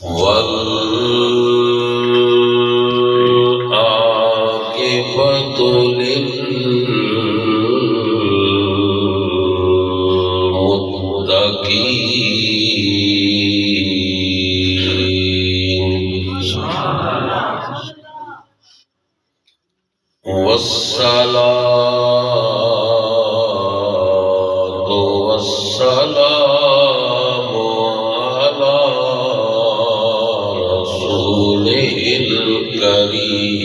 والعاقبة للمتقين والصلاة والسلام على رسوله الكريم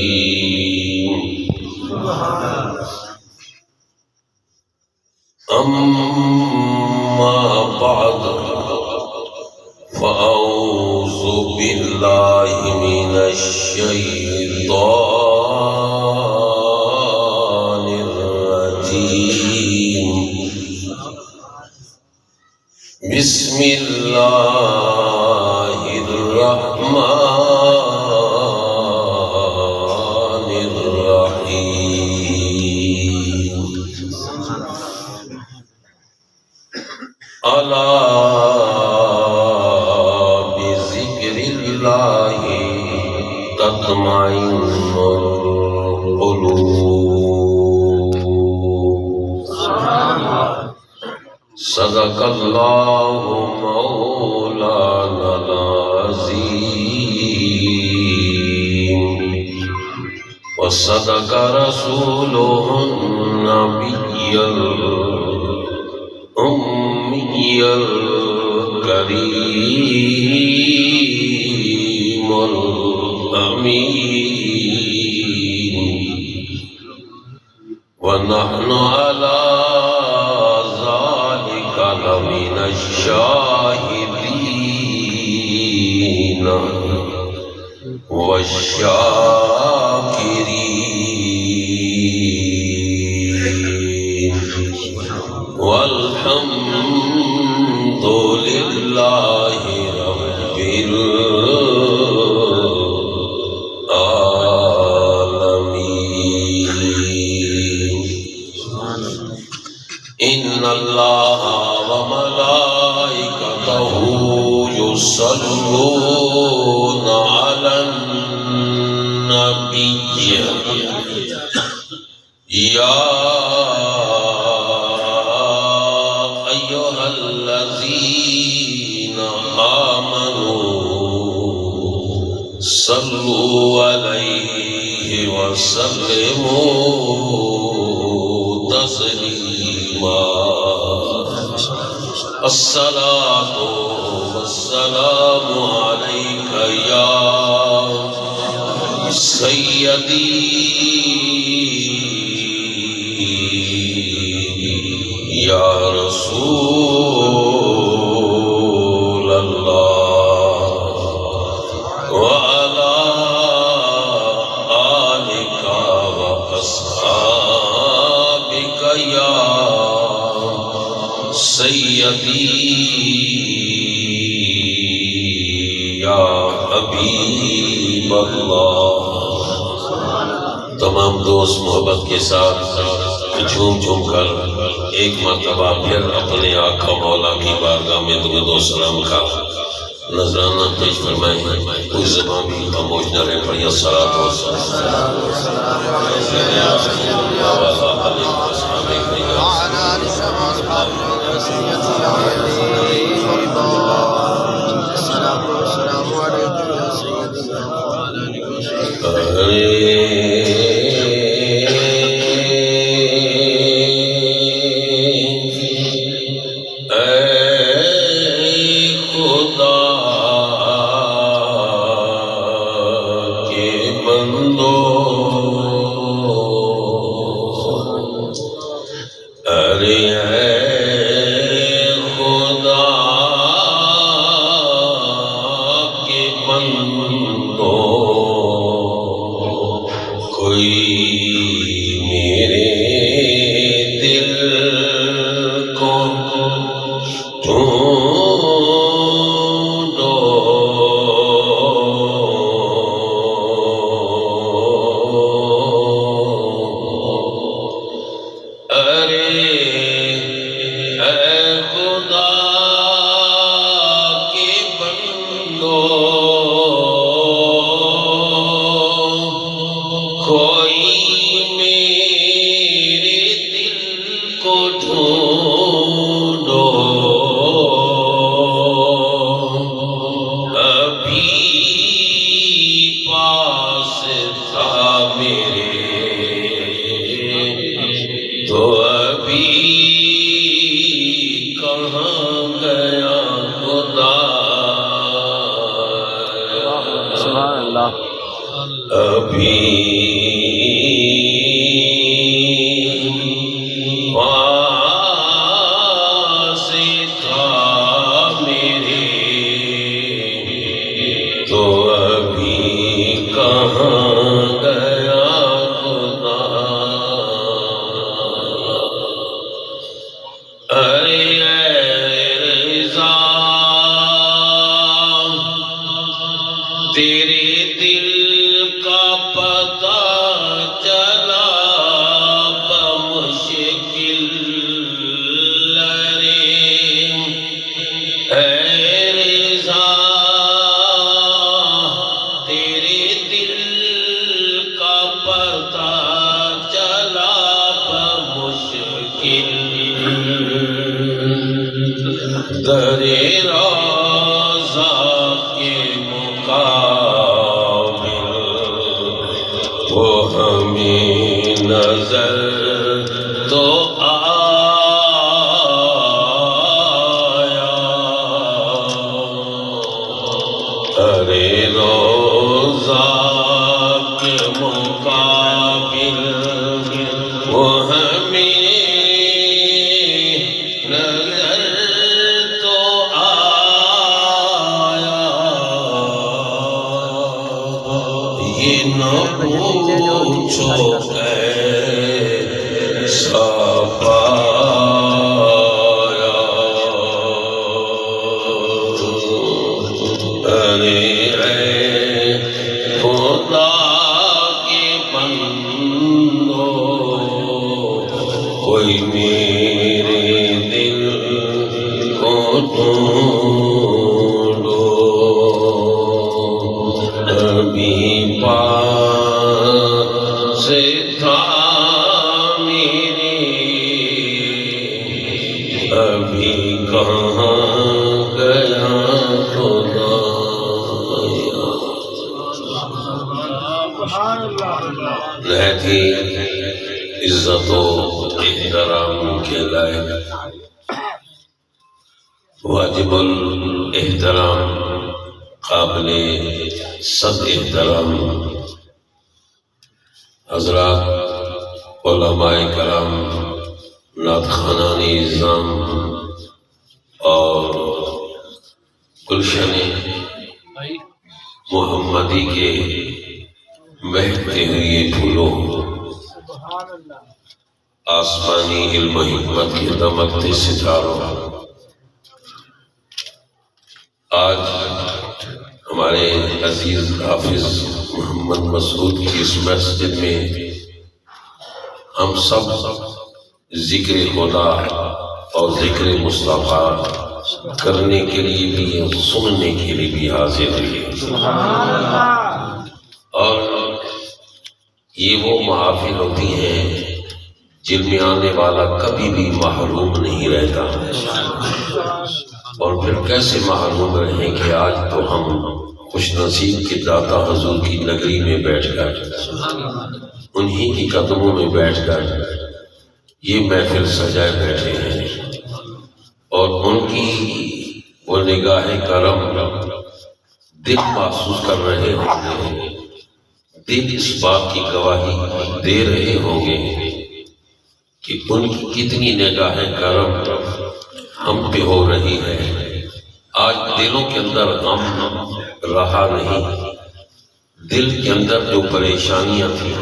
أما بعد فأعوذ بالله من الشيطان الرجيم بسم الله الرحمن الرحيم ألا بذكر الله تطمئن القلوب صدق الله مولانا العظيم وصدق رسوله النبي الأمي الكريم الأمين ونحن على ذلك لمن الشاهدين والشاكرين والحمد لله رب العالمين إن الله وملائكته يصلون على النبي يا أيها الذين آمنوا صلوا عليه وسلموا تسليما الصلاة والسلام عليك يا سيدي يا رسول الله وعلى آلك وأصحابك يا سيدي يا حبیب اللہ. تمام دوست محبت کے ساتھ جھوم جھوم کر ایک مرتبہ پھر اپنے آقا مولا کی بارگاہ میں درود و سلام کا نذرانہ پیش فرمائیں. کوئی زبان بھی خاموش نہ رہ پڑی. الصلاۃ والسلام ارے اے خدا ابھی واسطہ میرے تو ابھی کہاں گیا خدا ارے رضا تیرے دل کا پتہ چلا بمشکل لرے اے رضا تیرے دل کا پتہ چلا بمشکل در روضہ کے مقابل وہ ہمیں نظر تو آیا ارے روضہ کے مقابل وہ ہمیں نظر تو آیا یہ نہ پوچھو کیسا پایا ارے اے خدا کے بندو کوئی میرے دل کو ڈھونڈو ابھی پاس تھا میرے ابھی کہاں گیا خدا نہایت ہی عزت و احترام کے لائق واجب الاحترام قابل صد احترام حضرات علماء کرام نعت خوانان اعظام اور گلشن محمدی کے مہکتے ہوئے پھولوں آسمانی علم و حکمت کے دمکتے ستاروں آج ہمارے عزیز حافظ محمد مسعود کی اس مسجد میں ہم سب ذکر خدا اور ذکر مصطفیٰ کرنے کے لیے بھی سننے کے لیے بھی حاضر ہوئے اور یہ وہ محافل ہوتی ہیں جن میں آنے والا کبھی بھی محروم نہیں رہتا اور پھر کیسے محروم رہیں کہ آج تو ہم خوش نصیب کے داتا حضور کی نگری میں بیٹھ کر انہی کی قدموں میں بیٹھ کر یہ محفل سجائے بیٹھے ہیں اور ان کی وہ نگاہ کرم دل محسوس کر رہے ہوں گے دل اس بات کی گواہی دے رہے ہوں گے کہ ان کی کتنی نگاہ کرم ہم پہ ہو رہی ہے آج دلوں کے اندر غم رہا نہیں دل کے اندر جو پریشانیاں تھیں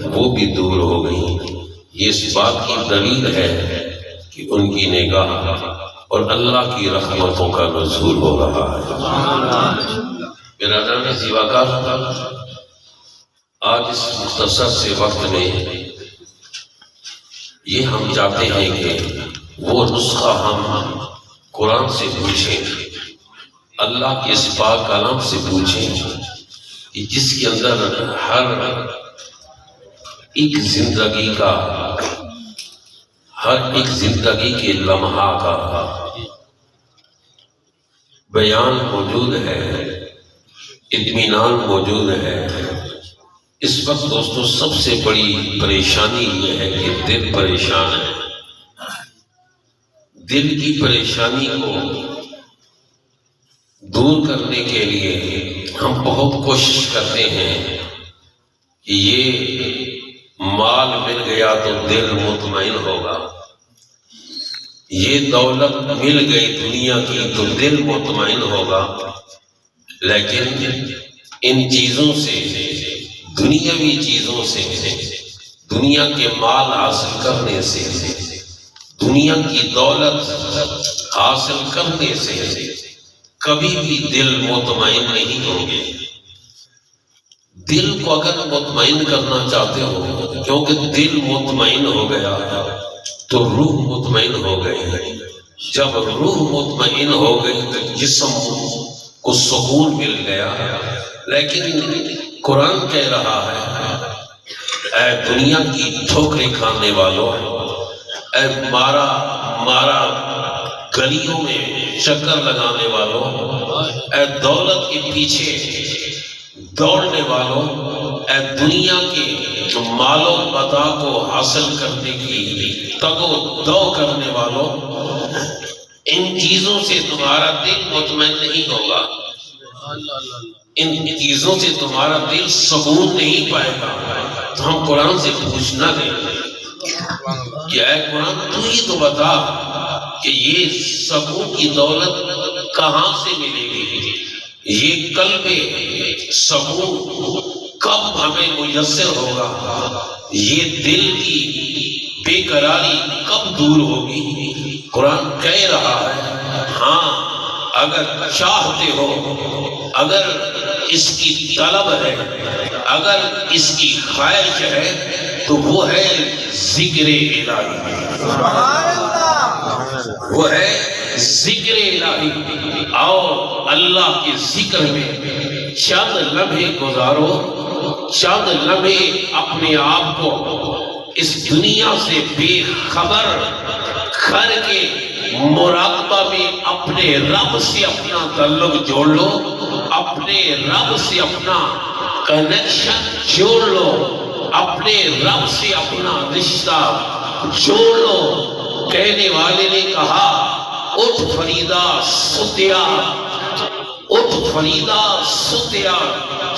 وہ بھی دور ہو گئیں یہ اس بات کی دلیل ہے کہ ان کی نگاہ اور اللہ کی رحمتوں کا نزول ہو رہا ہے برادران زیواکار آج اس مختصر سے وقت میں یہ ہم چاہتے ہیں کہ وہ نسخہ ہم قرآن سے پوچھیں اللہ کے اس پاک کلام سے پوچھیں کہ جس کے اندر ہر ایک زندگی کا ہر ایک زندگی کے لمحہ کا بیان موجود ہے اطمینان موجود ہے اس وقت دوستو سب سے بڑی پریشانی یہ ہے کہ دل پریشان ہے دل کی پریشانی کو دور کرنے کے لیے ہم بہت کوشش کرتے ہیں کہ یہ مال مل گیا تو دل مطمئن ہوگا، یہ دولت مل گئی دنیا کی تو دل مطمئن ہوگا، لیکن ان چیزوں سے، دنیاوی چیزوں سے، دنیا کے مال حاصل کرنے سے، دنیا کی دولت حاصل کرنے سے کبھی بھی دل مطمئن نہیں ہوں گے۔ دل کو اگر مطمئن کرنا چاہتے ہو، کیونکہ دل مطمئن ہو گیا تو روح مطمئن ہو گئی، جب روح مطمئن ہو گئی تو جسم کو سکون مل گیا۔ لیکن قرآن کہہ رہا ہے، اے دنیا کی ٹھوکریں کھانے والوں، اے مارا گلیوں میں چکر لگانے والوں، اے دولت کے پیچھے دوڑنے والوں، اے دنیا کے مال و متاع کو حاصل کرنے کی تگ و دو کرنے والوں، ان چیزوں سے تمہارا دل مطمئن نہیں ہوگا، ان چیزوں سے تمہارا دل سکون نہیں پائے گا۔ تو ہم قرآن سے پوچھنا دیں کہ اے قرآن تو ہی تو بتا کہ یہ سکون کی دولت کہاں سے ملے گی، یہ قلب سکون کب ہمیں میسر ہوگا، یہ دل کی بے قراری کب دور ہوگی۔ قرآن کہہ رہا ہے ہاں اگر چاہتے ہو، اگر اس کی طلب ہے، اگر اس کی خواہش ہے تو وہ ہے ذکر الہی، وہ ہے ذکر الہی۔ اور اللہ کے ذکر میں چند لمحے گزارو، چند لمحے اپنے آپ کو اس دنیا سے بے خبر کر کے مراقبہ میں اپنے رب سے اپنا تعلق جوڑ لو، اپنے رب سے اپنا کنیکشن جوڑ لو، اپنے رب سے اپنا رشتہ جوڑ لو۔ کہنے والے نے کہا اٹھ فریدا ستیا، اٹھ فریدا ستیا،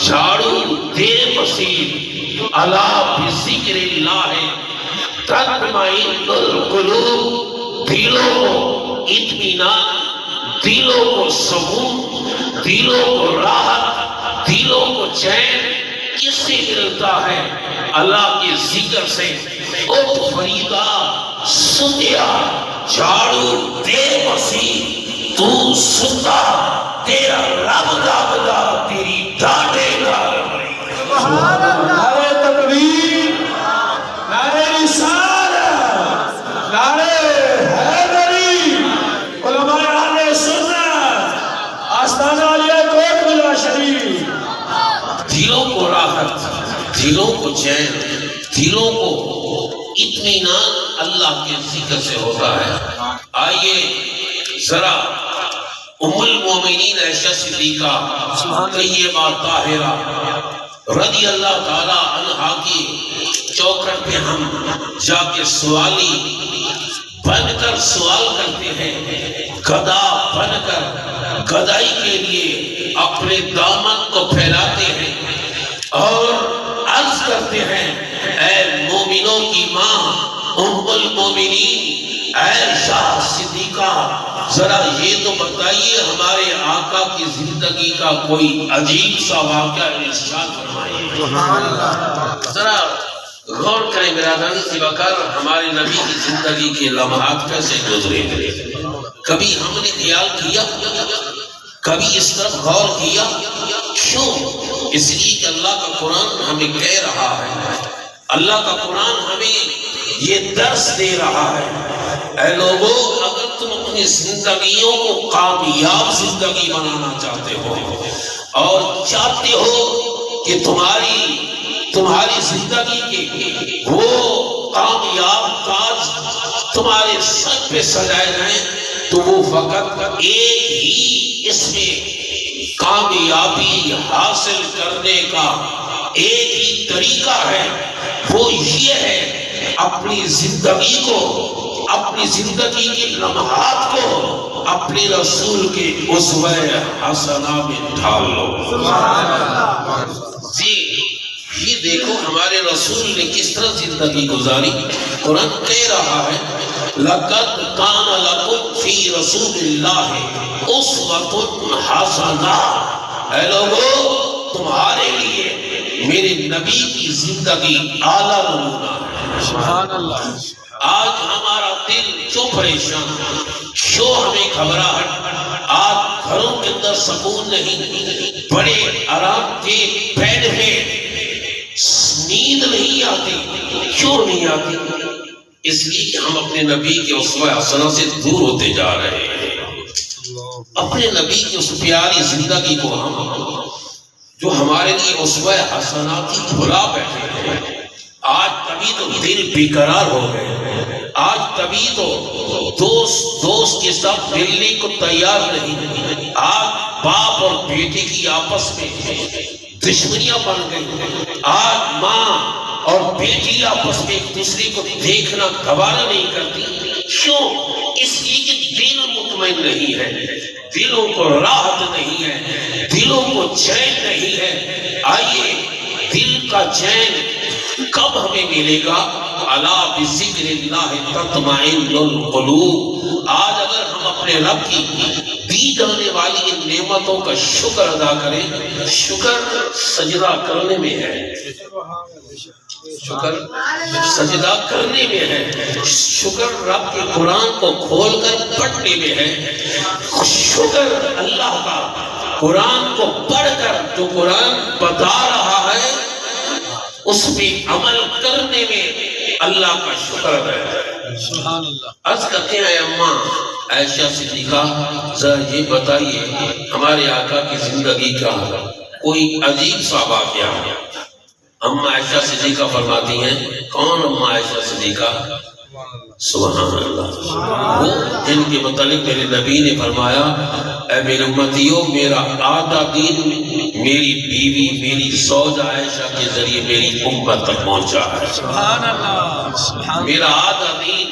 جھاڑو دے مسیح، الا بذکر اللہ تطمئن القلوب۔ دلوں کو اطمینان، دلوں کو سکون، دلوں کو راحت، دلوں کو چین کس سے ملتا ہے؟ اللہ کے ذکر سے۔ اٹھ فریدا ستیا، جھاڑو دے مسیح، تو ستا تیرا رب جاگدا تیری ڈانٹے گا۔ نعرہ تکبیر، نعرہ رسالت، نعرہ حیدری، علماء اہل سنت، آستانہ علیہ کوٹ ملا شریف۔ دلوں کو راحت، دلوں کو چین، دلوں کو اطمینان اللہ کے ذکر سے ہوتا ہے۔ آئیے ذرا ام المومنین عائشہ صدیقہ طیبہ طاہرہ رضی اللہ تعالی عنہا کی چوکھٹ پہ ہم جا کے سوالی بن کر سوال کرتے ہیں، گدا بن کر گدائی کے لیے اپنے دامن کو پھیلاتے ہیں اور عرض کرتے ہیں، اے مومنوں کی ماں ام المومنین عائشہ صدیقہ، ذرا یہ تو بتائیے ہمارے آقا کی زندگی کا کوئی عجیب سا واقعہ ارشاد فرمائیے۔ ذرا غور کریں برادران سی وقار، ہمارے نبی کی زندگی کے لمحات کیسے گزرے تھے؟ کبھی ہم نے خیال کیا، کبھی اس طرف غور کیا؟ کیوں؟ اس لیے کہ اللہ کا قرآن ہمیں کہہ رہا ہے، اللہ کا قرآن ہمیں یہ درس دے رہا ہے، اے لوگوں اگر تم اپنی زندگیوں کو کامیاب زندگی بنانا چاہتے ہو اور چاہتے ہو کہ تمہاری زندگی کے وہ کامیاب تاج تمہارے سر پہ سجائے جائیں، تو وہ فقط ایک ہی اس میں کامیابی حاصل کرنے کا ایک ہی طریقہ ہے، وہ یہ ہے اپنی زندگی کو، اپنی زندگی کے لمحات کو اپنے رسول کے اسوہ حسنہ میں ڈھال لو۔ جی یہ دیکھو ہمارے رسول نے کس طرح زندگی گزاری۔ قرآن کہہ رہا ہے لَقَدْ كَانَ لَكُمْ فِي رَسُولِ اللَّهِ أُسْوَةٌ حَسَنَةٌ۔ اے لوگو تمہارے لیے میرے نبی کی زندگی اعلیٰ نمونہ ہے۔ سبحان اللہ۔ آج ہمارا دل کیوں پریشان، کیوں ہمیں گھبراہٹ، آج گھروں کے اندر سکون نہیں، بڑے آرام کے بیڈ میں نیند نہیں آتی، کیوں نہیں آتی؟ اس لیے کہ ہم اپنے نبی کے اسوہ حسنہ سے دور ہوتے جا رہے ہیں۔ اپنے نبی کی اس پیاری زندگی کو ہم جو ہمارے لیے اسوہ حسنہ تھی بھلا بیٹھے ہیں۔ آج تبھی تو دل بیقرار ہو گئے، آج تبھی تو دوست کے ساتھ ملنے کو تیار نہیں، آج باپ اور بیٹے کی آپس میں دشمنیاں بن گئی، آج ماں اور بیٹی آپس میں ایک دوسرے کو دیکھنا گوارا نہیں کرتی۔ کیوں؟ اس لیے کہ دل مطمئن نہیں ہے، دلوں کو راحت نہیں ہے، دلوں کو چین نہیں ہے۔ آئیے دل کا چین کب ہمیں ملے گا؟ الا بذکر اللہ تطمئن القلوب۔ آج اگر ہم اپنے رب کی دی جانے والی ان نعمتوں کا شکر ادا کریں، شکر سجدہ کرنے میں ہے، شکر سجدہ کرنے میں ہے، شکر رب کے قرآن کو کھول کر پڑھنے میں ہے، شکر اللہ کا قرآن کو پڑھ کر جو قرآن بتا رہا ہے اس میں عمل کرنے میں اللہ کا شکر ہے۔ سبحان اللہ۔ عرض کرتے ہیں اماں عائشہ صدیقہ ذرا یہ بتائیے ہمارے آقا کی زندگی کا کوئی عجیب سا واقعہ ہے۔ اماں عائشہ صدیقہ فرماتی ہیں، کون اماں عائشہ صدیقہ؟ سبحان اللہ، وہ جن کے متعلق میرے نبی نے فرمایا اے میرے امتیوں میرا آدھا دین میری بیوی میری زوجہ عائشہ کے ذریعے میری امت تک پہنچا ہے۔ سبحان اللہ۔ میرا آدھا دین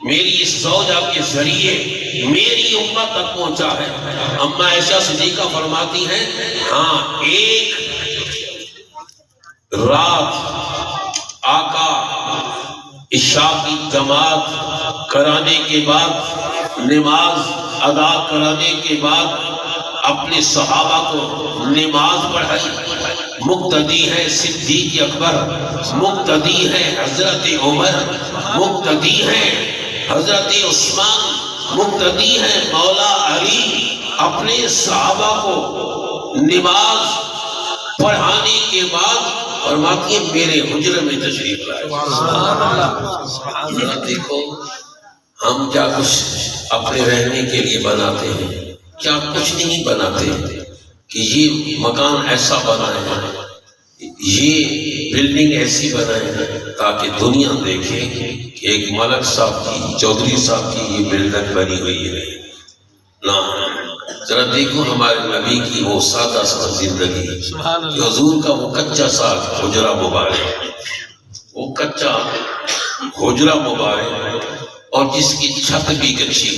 میری اس زوجہ کے ذریعے میری امت تک پہنچا ہے۔ اماں عائشہ صدیقہ فرماتی ہیں ہاں ایک رات آقا عشاء کی جماعت کرانے کے بعد نماز ادا کرانے کے بعد اپنے صحابہ کو نماز پڑھائی، مقتدی ہے صدیق اکبر، مقتدی ہے حضرت عمر، مقتدی ہے حضرت عثمان، مقتدی ہے مولا علی۔ اپنے صحابہ کو نماز پڑھانے کے بعد فرماتی ہے میرے حجرے میں تشریف لائے۔ دیکھو ہم کیا کچھ اپنے رہنے کے لیے بناتے ہیں، کیا کچھ نہیں بناتے کہ یہ مکان ایسا بنائے، یہ بلڈنگ ایسی بنائے تاکہ دنیا دیکھے کہ ایک ملک صاحب کی چودھری صاحب کی یہ بلڈنگ بنی ہوئی ہے۔ نہ ذرا دیکھو ہمارے نبی کی وہ سادہ سا زندگی، حضور کا وہ کچا سا حجرہ مبارک، وہ کچا حجرہ مبارک، اور جس کی چھت بھی کچی،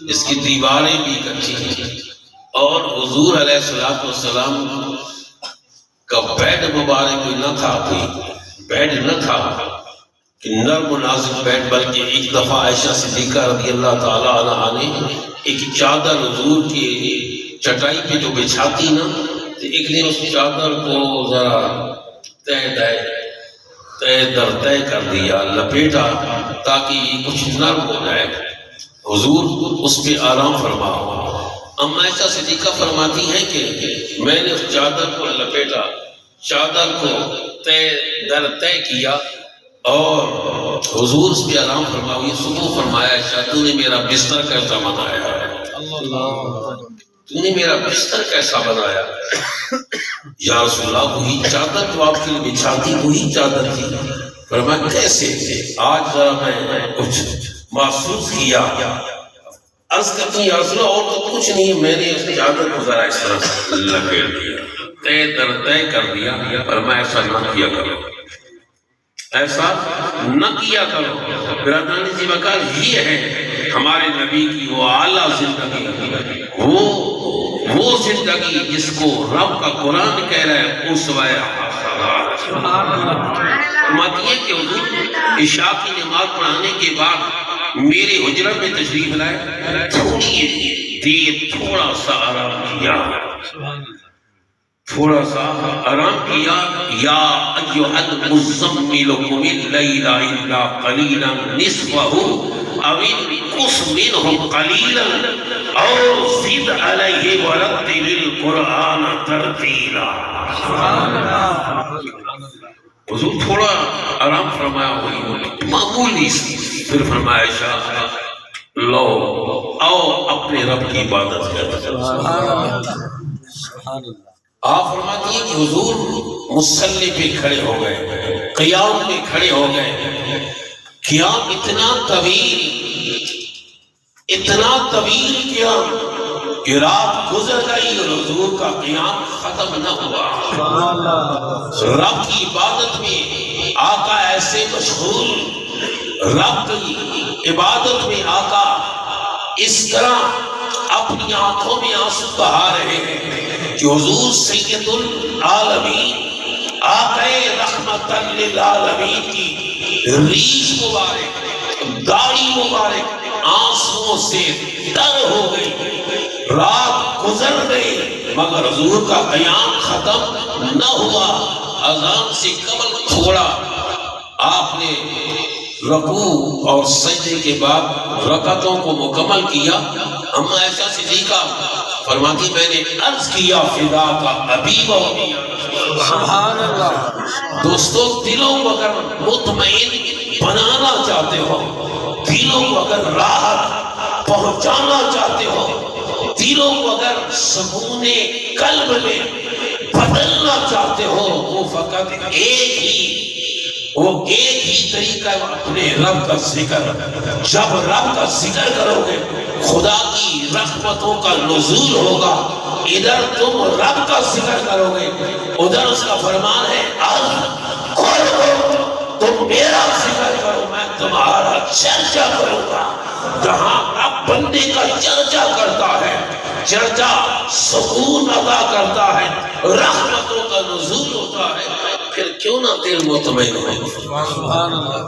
جس کی دیواریں بھی کچی، اور حضور علیہ السلام کا بیڈ مبارک کوئی نہ تھا، کوئی بیڈ نہ تھا کہ نرم و نازک بیڈ، بلکہ ایک دفعہ عائشہ صدیقہ رضی اللہ تعالی عنہا نے ایک چادر حضور کی چٹائی پہ جو بچھاتی نا، تو ایک دن اس چادر کو ذرا طے کر دیا، لپیٹا تاکہ یہ کچھ نرم ہو جائے، حضور اس پہ آرام فرما۔ اما عائشہ صدیقہ فرماتی ہیں کہ میں نے اس چادر کو لپیٹا، چادر کو طے کیا اور حضور اس پہ آرام فرمائی۔ صبح فرمایا عائشہ تو نے میرا بستر کیسا بنایا ہے، تو نے میرا بستر کیسا بنایا؟ یا رسول اللہ وہی چادر جو آپ کے لیے بچھاتی وہی چادر تھی۔ فرمایا کیسے؟ آج ذرا میں کچھ محسوس کیا، عرض کرتی یا رسول اللہ اور تو کچھ نہیں، میں نے اس چادر کو ذرا اس طرح سے لپیٹ دیا، طے کر دیا۔ فرمایا ایسا نہ کیا کرو، ایسا نہ کیا کرو۔ برادران ذی وقار یہ ہے ہمارے نبی کی وہ اعلیٰ زندگی، وہ زندگی جس کو رب کا قرآن کہہ رہا ہے اسوہ حسنہ۔ فرماتی ہے کہ حضور عشاء کی نماز پڑھانے کے بعد میرے حجرہ میں تشریف لائے، تھوڑی دیر تھوڑا سا آرام کیا، تھوڑا سا آرام کیا، یا ایھا المزمل قم اللیل الا قلیلا نصفہ او انقص منہ قلیلا او زد علیہ ورتل القرآن ترتیلا۔ حضور تھوڑا آرام فرمایا ہوئی معمولی سی، پھر فرمایا شاہ لو آؤ اپنے رب کی عبادت کرتے۔ آپ فرماتی ہیں کہ حضور مصلی پہ کھڑے ہو گئے، قیام پہ کھڑے ہو گئے، قیام اتنا طویل قیام کہ رات گزر گئی اور حضور کا قیام ختم نہ ہوا۔ رب کی عبادت میں آقا ایسے مشغول، رب کی عبادت میں آقا اس طرح اپنی آنکھوں میں آنسو بہا رہے ہیں کہ حضور سید العالمین آقا رحمت للعالمین کی ریش مبارک، داڑھی مبارک آنسوؤں سے تر ہو گئی، رات گزر گئی مگر حضور کا قیام ختم نہ ہوا۔ اذان سے قبل تھوڑا آپ نے رکوع اور سجدے کے بعد رکعتوں کو مکمل کیا۔ اما عائشہ صدیقہ فرماتی میں نے عرض کیا فدا کا ابی و امی۔ سبحان اللہ۔ دوستو دلوں کو اگر مطمئن بنانا چاہتے ہو، دلوں کو اگر راحت پہنچانا چاہتے ہو، دلوں کو اگر سکون قلب میں بدلنا چاہتے ہو، وہ فقط ایک ہی طریقہ اپنے رب کا ذکر۔ جب رب کا ذکر کرو گے خدا کی رحمتوں کا نزول ہوگا۔ ادھر تم رب کا ذکر کرو گے، ادھر اس کا فرمان ہے تم میرا ذکر کرو میں تمہارا چرچا کروں گا۔ جہاں رب بندے کا چرچا کرتا ہے، چرچا سکون عطا کرتا ہے، رحمتوں کا نزول ہوتا ہے، پھر کیوں نہ دل مطمئن ہو۔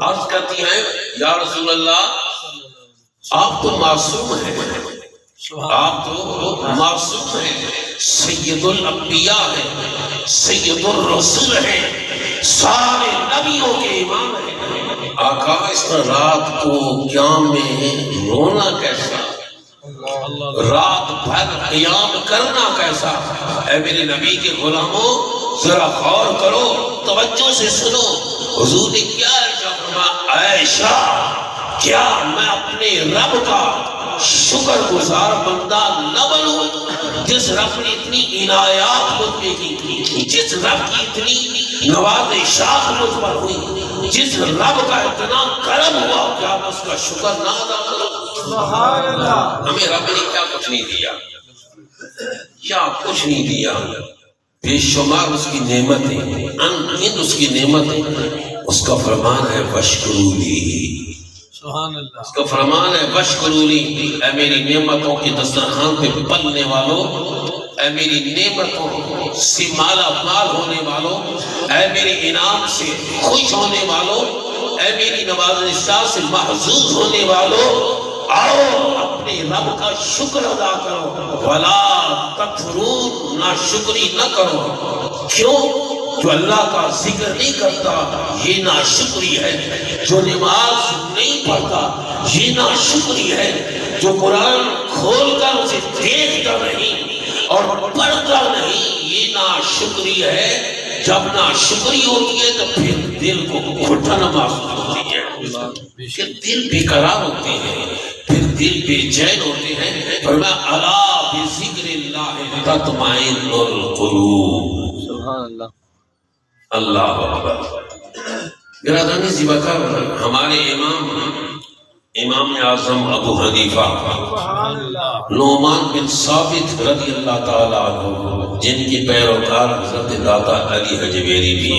عرض کرتی ہیں یا رسول اللہ آپ تو معصوم ہیں، آپ تو معصوم ہیں، سید الانبیاء ہیں، سید الرسول ہیں، سارے نبیوں کے امام ہیں۔ آقا اس رات کو قیام میں رونا کیسا، رات بھر قیام کرنا کیسا؟ اے میرے نبی کے غلاموں ذرا غور کرو، توجہ سے سنو۔ حضور نے کیا ارشاد فرمایا؟ عائشہ کیا میں اپنے رب کا شکر گزار بندہ نہ بنوں جس رب نے اتنی عنایات مجھ پہ کی، جس رب کی اتنی نوازشات مجھ پر ہوئی، جس رب کا اتنا کرم ہوا، کیا میں اس کا شکر نہ ادا کروں؟ ہمیں رب نے کیا کچھ نہیں دیا، کیا کچھ نہیں دیا، بے شمار اس کی نعمتیں، انگنت اس کی نعمتیں۔ اس کا فرمان ہے وشکرولی، اس کا فرمان ہے وشکرولی۔ اے میری نعمتوں کی دسترخوان پہ پلنے والوں، اے میری نعمتوں سے مالا مال ہونے والوں، اے میرے انعام سے خوش ہونے والوں، اے میری نوازشات سے محظوظ ہونے والوں، آؤ اپنے رب کا شکر ادا کرو۔ ولا تکفرون، نہ شکری نہ کرو۔ کیوں؟ جو اللہ کا ذکر نہیں کرتا یہ ناشکری ہے، جو نماز نہیں پڑھتا یہ ناشکری ہے، جو قرآن کھول کر اسے دیکھتا نہیں اور پڑھتا نہیں یہ ناشکری ہے۔ جب ناشکری ہوتی ہے تو پھر دل کو گھٹن محسوس ہوتی ہے، پھر دل بے قرار ہوتے ہیں، پھر دل بے چین ہوتے ہیں۔ فرمایا الا بذکر اللہ تطمئن القلوب۔ سبحان اللہ، اللہ اکبر۔ برادران زیباکار، ہمارے امام اعظم ابو حنیفہ نعمان بن ثابت رضی اللہ تعالی عنہ، جن کے پیروکار حضرت داتا علی حجویری بھی،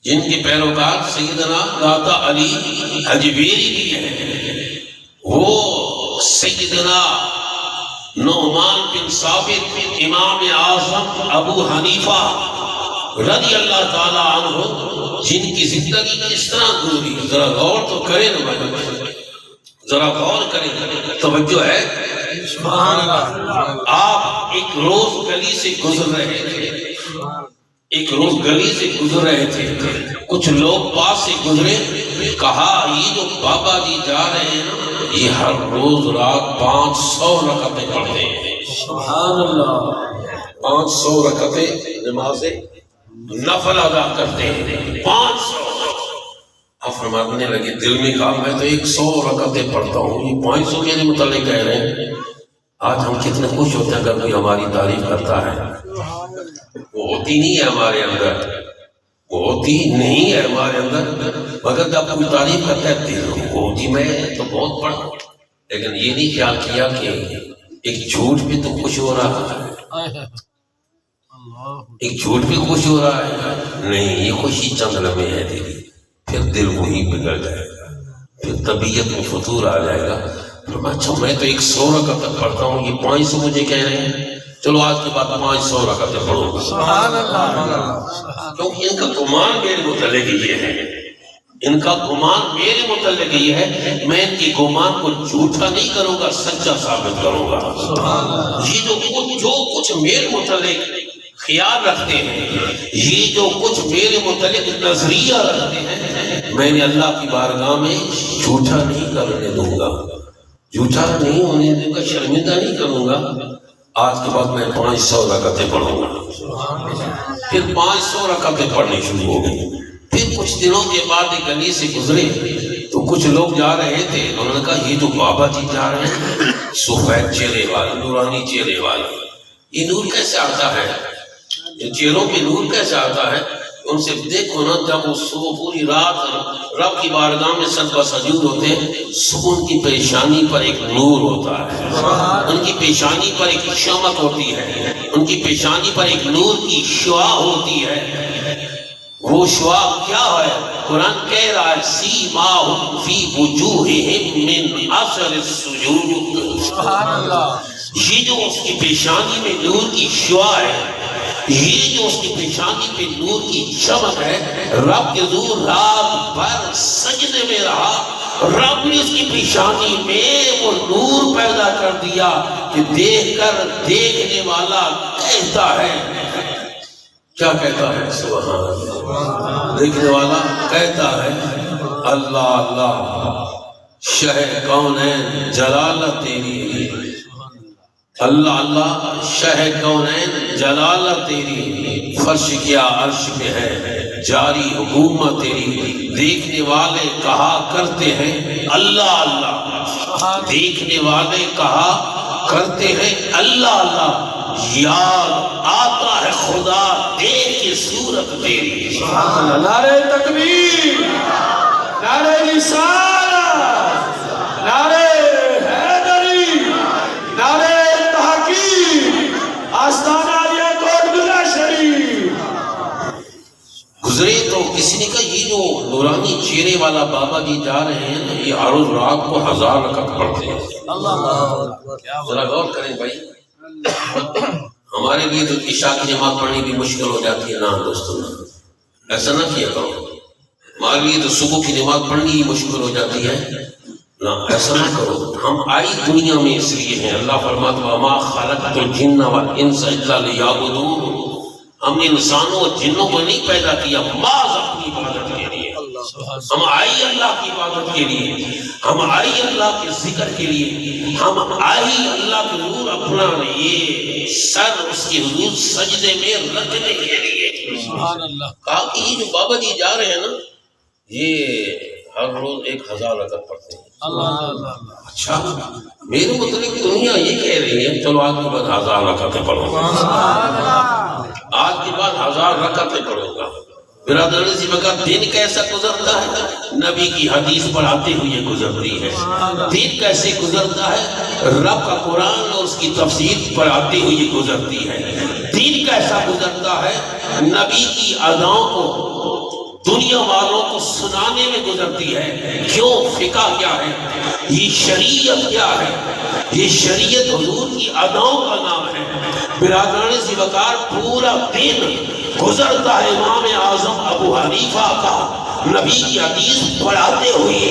جن کے پیروکار سیدنا داتا علی حجویری بھی ہیں، وہ سیدنا نعمان بن ثابت امام اعظم ابو حنیفہ رضی اللہ تعالیٰ عنہ، جن کی زندگی کس طرح گزری، ذرا غور تو کریں نا بھائی، ذرا غور کریں، توجہ ہے؟ سبحان اللہ۔ آپ ایک روز گلی سے گزر رہے تھے، ایک روز گلی سے گزر رہے تھے، کچھ لوگ پاس سے گزرے، کہا یہ جو بابا جی جا رہے ہیں نا، یہ ہر روز رات 500 رکعتیں پڑھتے ہیں۔ سبحان اللہ۔ 500 رکعتیں نماز نفل ادا کرتے ہیں، 500۔ آپ فرمانے لگے، دل میں کہا میں تو 100 رکعتیں پڑھتا ہوں، یہ 500 میرے متعلق کہہ رہے ہیں۔ آج ہم کتنے خوش ہوتے ہیں اگر کوئی ہماری تعریف کرتا ہے، وہ ہوتی نہیں ہے ہمارے اندر، وہ ہوتی نہیں ہے ہمارے اندر، مگر جب کوئی تعریف کرتا ہے دل کو جی میں تو بہت پڑھا، لیکن یہ نہیں خیال کیا کہ ایک جھوٹ بھی تو خوش ہو رہا ہے، ایک جھوٹ بھی خوش ہو رہا ہے، نہیں یہ خوشی چند لمحے ہے تیری، پھر دل وہی بگڑ جائے گا، پھر طبیعت میں فتور آ جائے گا۔ اچھا میں تو 100 رکعت پڑھتا ہوں، یہ 500 مجھے کہہ رہے ہیں، چلو آج کے بعد 500 رکعتیں پڑھوں گا۔ سبحان اللہ۔ کیونکہ ان کا گمان میرے متعلق یہ ہے، ان کا گمان میرے متعلق یہ ہے، میں ان کے گمان کو جھوٹا نہیں کروں گا، سچا ثابت کروں گا۔ یہ جو کچھ میرے متعلق خیال رکھتے ہیں، یہ جو کچھ میرے متعلق نظریہ رکھتے ہیں، میں نے اللہ کی بارگاہ میں جھوٹا نہیں کرنے دوں گا، جھوٹا نہیں ہونے دوں گا، شرمندہ نہیں کروں گا۔ آج کے بعد میں 500 رکعتیں پڑھوں گا۔ پھر 500 رکعتیں پڑھنی شروع ہو گئی۔ پھر کچھ دنوں کے بعد ایک گلی سے گزرے تو کچھ لوگ جا رہے تھے، انہوں نے کہا یہ جو بابا جی جا رہے ہیں سفید چہرے والے، نورانی چہرے والے، یہ نور کیسے آتا ہے، یہ چہروں پہ نور کیسے آتا ہے؟ ان سے دیکھو نا، جب وہ صبح پوری رات رب کی بارگاہ میں سجدہ و سجود ہوتے ہیں، صبح ان کی پیشانی پر ایک نور ہوتا ہے، ان کی پیشانی پر ایک شمع ہوتی ہے، ان کی پیشانی پر ایک نور کی شعاع ہوتی ہے۔ وہ شعاع کیا ہے؟ قرآن کہہ رہا ہے سیماہم فی وجوہہم من اثر السجود۔ سبحان اللہ۔ یہ جو اس کی پیشانی میں نور کی شعاع ہے، یہ جو اس کی پیشانی پہ نور کی چمک ہے، رب کے حضور رات بھر سجدے میں رہا، رب نے اس کی پیشانی میں وہ نور پیدا کر دیا کہ دیکھ کر دیکھنے والا کہتا ہے، کیا کہتا ہے؟ سبحان اللہ۔ دیکھنے والا کہتا ہے اللہ اللہ، شہ کونین جلالت تیری، اللہ اللہ شہ کونین جلالت تیری، فرش کیا عرش پہ ہے جاری حکومت تیری۔ دیکھنے والے کہا کرتے ہیں اللہ اللہ، دیکھنے والے کہا کرتے ہیں اللہ اللہ، یاد آتا ہے خدا دیکھ کے صورت تیری۔ نعرہ تکبیر، نعرہ رسالت، نعرہ حیدری، نعرہ تحقیق، آستانہ علیہ کوٹ بلا شریف۔ گزرے تو کسی نے کہا یہ جو نورانی چہرے والا بابا جی جا رہے ہیں نا، یہ ہر روز رات کو 1000 رکعت پڑھتے ہیں۔ ذرا غور کریں بھائی، ہمارے لیے تو عشاء کی نماز پڑھنی بھی مشکل ہو جاتی ہے نا دوستوں، ایسا نہ کیا کرو، ہمارے لیے تو صبح کی نماز پڑھنی ہی مشکل ہو جاتی ہے نا، ایسا نہ کرو۔ ہم آئی دنیا میں اس لیے ہیں، اللہ فرماتا ہے وَمَا خَلَقْتُ الْجِنَّ وَالْإِنسَ إِلَّا لِيَعْبُدُونِ، ہم نے انسانوں اور جنوں کو نہیں پیدا کیا محض اپنی عبادت کے لیے، ہم آئی اللہ کی عبادت کے لیے، ہم آئی اللہ کے ذکر کے لیے، ہم آئی اللہ کے نور اپنا یہ سر اس کے حضور سجدے میں رکھنے کے لیے۔ سبحان اللہ۔ کہا کہ یہ جو بابا جی جا رہے ہیں نا، یہ ہر روز 1000 رکعت پڑھتے ہیں۔ اچھا میرے متعلق دنیا یہ کہہ رہی ہے چلو آج کے بعد 1000 رکعتیں پڑھوں گا، آج کے بعد 1000 رکعتیں پڑھوں گا۔ برادر سی مگر دن کیسا گزرتا ہے؟ نبی کی حدیث پڑھاتے ہوئے گزرتی ہے۔ دن کیسے گزرتا ہے؟ رب کا قرآن اور اس کی تفسیر پڑھاتے ہوئے گزرتی ہے۔ دن کیسا گزرتا ہے؟ نبی کی اداؤں کو دنیا والوں کو سنانے میں گزرتی ہے. کیوں؟ فقہ کیا ہے؟ یہ شریعت کیا ہے؟ یہ شریعت حضور کی اداؤں کا نام ہے. برادران ذوالوقار پورا دن گزرتا ہے امام اعظم ابو حنیفہ کا نبی کی حدیث پڑھاتے ہوئے،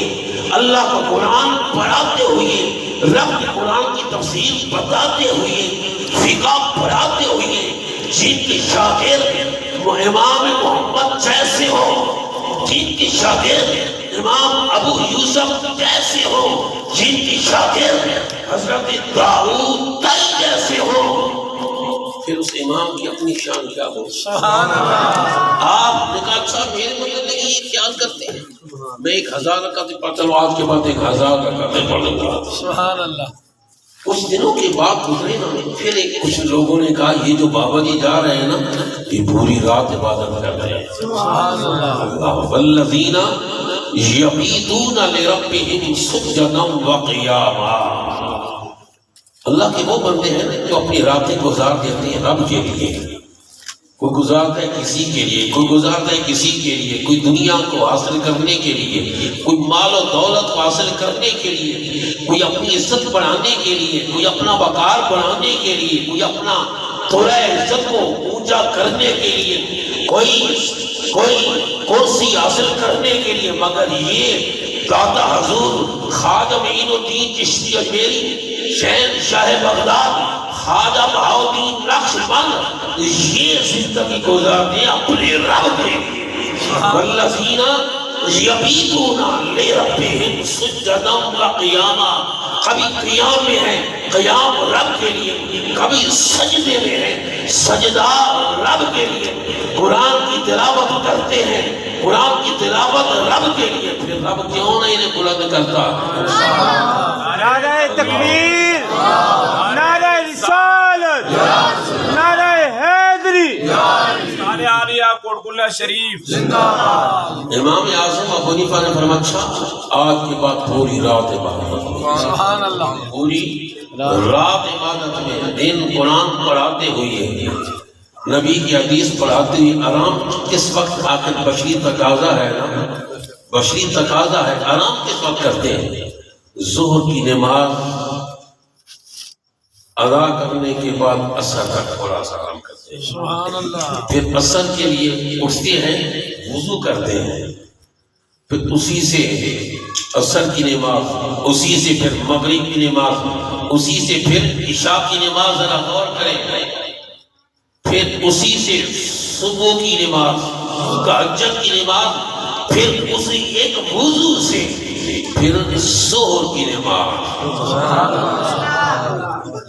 اللہ کا قرآن پڑھاتے ہوئے، رب کے قرآن کی تفسیر بتاتے ہوئے، فقہ پڑھاتے ہوئے. جن کے شاگرد امام محمد جیسے ہو، جن کے شاگرد امام ابو یوسف جیسے ہو، جن کے شاگرد حضرت داؤد جیسے ہو، پھر اس امام کی اپنی شان کیا ہو. سبحان اللہ. آپ نے کہا اچھا میرے مطلب یہ خیال کرتے ہیں میں 1000 رکعتیں پڑھتا ہوں، آج کے بعد 1000 رکعتیں پڑھ لوں گا. سبحان اللہ. کچھ دنوں کے بعد گزرے نا، پھر کچھ لوگوں نے کہا یہ جو بابا جی جا رہے ہیں نا یہ پوری رات عبادت کر رہے ہیں. سبحان اللہ. والذین یبیتون لربہم سجدا وقیاما. اللہ کے وہ بندے ہیں جو اپنی راتیں گزار دیتے ہیں رب کے لیے. کوئی گزارتا ہے کسی کے لیے، کوئی گزارتا ہے کسی کے لیے، کوئی دنیا کو حاصل کرنے کے لیے، کوئی مال و دولت کو حاصل کرنے کے لیے، کوئی اپنی عزت بڑھانے کے لیے، کوئی اپنا وقار بڑھانے کے لیے، کوئی اپنا تھوڑا عزت کو اونچا کرنے کے لیے، کوئی کرسی حاصل کرنے کے لیے. مگر یہ داتا حضور خواجہ معین الدین چشتی اجمیری، شہنشاہ بغداد خواجہ بہاؤالدین نقشبند یہ زندگی گزارتے اپنے رب کے لیے. والذین یبیتون لربہم سجدا وقیاما. کبھی قیام میں ہے، قیام رب کے لیے، کبھی سجدے میں ہے، سجدہ رب کے لیے. قرآن کی تلاوت کرتے ہیں، قرآن کی تلاوت رب کے لیے. پھر رب کیوں نہیں انہیں بلند کرتا؟ نعرہ تکبیر، نعرہ رسالت، نعرہ حیدری، نعرہ عالیہ کوٹ کلہ شریف. امام اعظم ابو حنیفہ نے فرمایا اچھا آج کے بعد پوری رات عبادت. سبحان اللہ. پوری رات عبادت میں، دن قرآن پڑھاتے ہوئے، نبی کی حدیث پڑھاتے ہوئے. آرام کس وقت؟ آخر بشری تقاضا ہے نا، بشری تقاضا ہے. آرام کس وقت کرتے ہیں؟ ظہر کی نماز ادا کرنے کے بعد عصر تک تھوڑا سا آرام کرتے ہیں. سبحان اللہ. پھر عصر کے لیے اٹھتے ہیں، وضو کرتے ہیں، پھر اسی سے عصر کی نماز، اسی سے پھر مغرب کی نماز، اسی سے پھر عشاء کی نماز. ذرا غور کریں. پھر اسی سے صبح کی نماز، تہجد کی نماز، پھر اسی ایک وضو سے پھر ظہر کی نماز.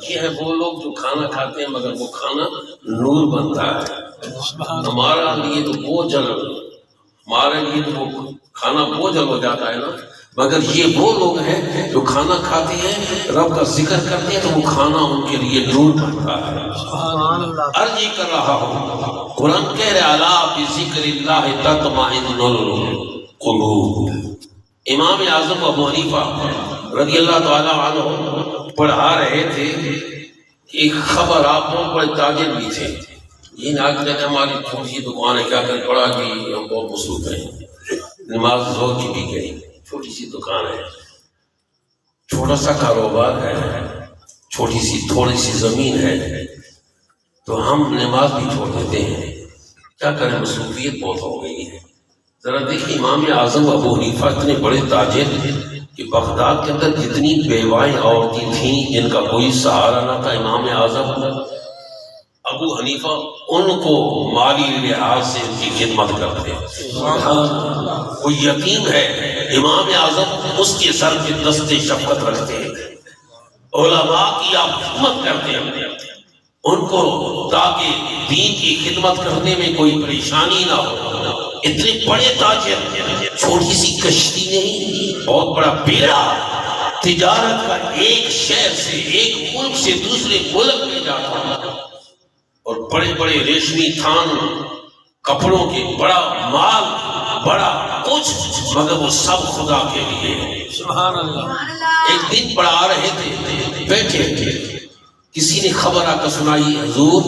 یہ ہے وہ لوگ جو کھانا کھاتے ہیں مگر وہ کھانا نور بنتا ہے. ہمارا لیے تو بوجھل، ہمارے لیے تو وہ کھانا بوجھل ہو جاتا ہے نا. مگر یہ وہ لوگ ہیں جو کھانا کھاتے ہیں، رب کا ذکر کرتے ہیں تو وہ کھانا ان کے لیے نور بنتا ہے. عرض یہ کر رہا ہوں، قرآن کہہ رہے الا بذکر اللہ تطمئن القلوب. امام اعظم ابو حنیفہ رضی اللہ تعالی عنہ پڑھا رہے تھے. ایک خبر، آپ بہت بڑے تاجر بھی تھے. یہ آج تک ہماری چھوٹی سی دکان ہے، کیا کر پڑھا کہ ہم بہت مصروف ہیں. نماز ظہر کی بھی گئی، چھوٹی سی دکان ہے، چھوٹا سا کاروبار ہے، چھوٹی سی تھوڑی سی زمین ہے، تو ہم نماز بھی چھوڑ دیتے ہیں. کیا کریں، مصروفیت بہت ہو گئی ہے. ذرا دیکھیں امام اعظم ابو حنیفہ اتنے بڑے تاجر کہ بغداد کے اندر جتنی بیوائیں عورتیں تھیں جن کا کوئی سہارا نہ تھا، امام اعظم ابو حنیفہ ان کو مالی لحاظ سے ان کی خدمت کرتے ہیں. کوئی یتیم ہے، امام اعظم اس کے سر پہ دست شفقت رکھتے ہیں. علماء کی آپ خدمت کرتے ہیں ان کو، تاکہ دین کی خدمت کرنے میں کوئی پریشانی نہ ہو. اتنے بڑے تاجر، چھوٹی سی کشتی نہیں، بہت بڑا بیڑا تجارت کا، ایک شہر سے، ایک ملک سے دوسرے ملک میں جاتا، اور بڑے بڑے ریشمی تھان، کپڑوں کے، بڑا مال، بڑا کچھ، مگر وہ سب خدا کے لیے. سبحان اللہ. ایک دن پڑھا رہے تھے، بیٹھے تھے، کسی نے خبر آ کر سنائی، حضور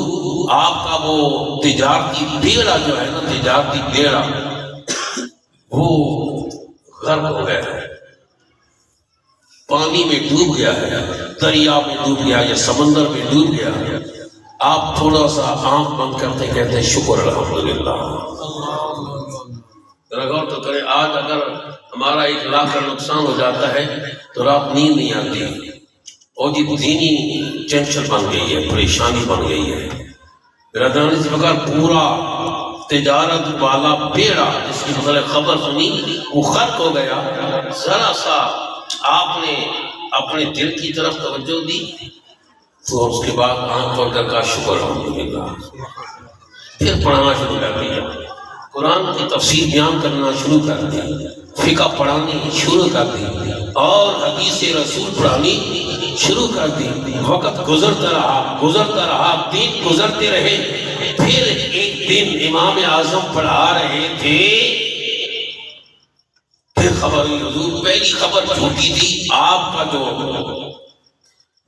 آپ کا وہ تجارتی بیڑا جو ہے نا، تجارتی بیڑا وہ غرق ہو گیا ہے، پانی میں ڈوب گیا ہے، دریا میں ڈوب گیا یا سمندر میں ڈوب گیا، آپ تھوڑا سا آنکھ بند کرتے کہتے ہیں شکر الحمدللہ۔ ذرا غور تو کریں، آج اگر ہمارا 1 لاکھ کا نقصان ہو جاتا ہے تو رات نیند نہیں آتی، اور یہ دینی ٹینشن بن گئی ہے، پریشانی بن گئی ہے۔ برادران اس وقت پورا تجارت والا بیڑا جس کی مطلب خبر سنی وہ غرق ہو گیا، ذرا سا آپ نے اپنے دل کی طرف توجہ دی تو اس کے بعد آنکھ کھول کر کہا شکر الحمدللہ، پھر پڑھنا شروع کر دیا، قرآن کی تفسیر بیان کرنا شروع کر دی، فقہ پڑھانی شروع کر دی اور حدیث رسول پڑھانی شروع کر دی۔ وقت گزرتا رہا، دن گزرتے رہے، پھر ایک دن امام اعظم پڑھا رہے تھے، پھر خبر ہوئی حضور پہلی خبر جھوٹی تھی، آپ کا جو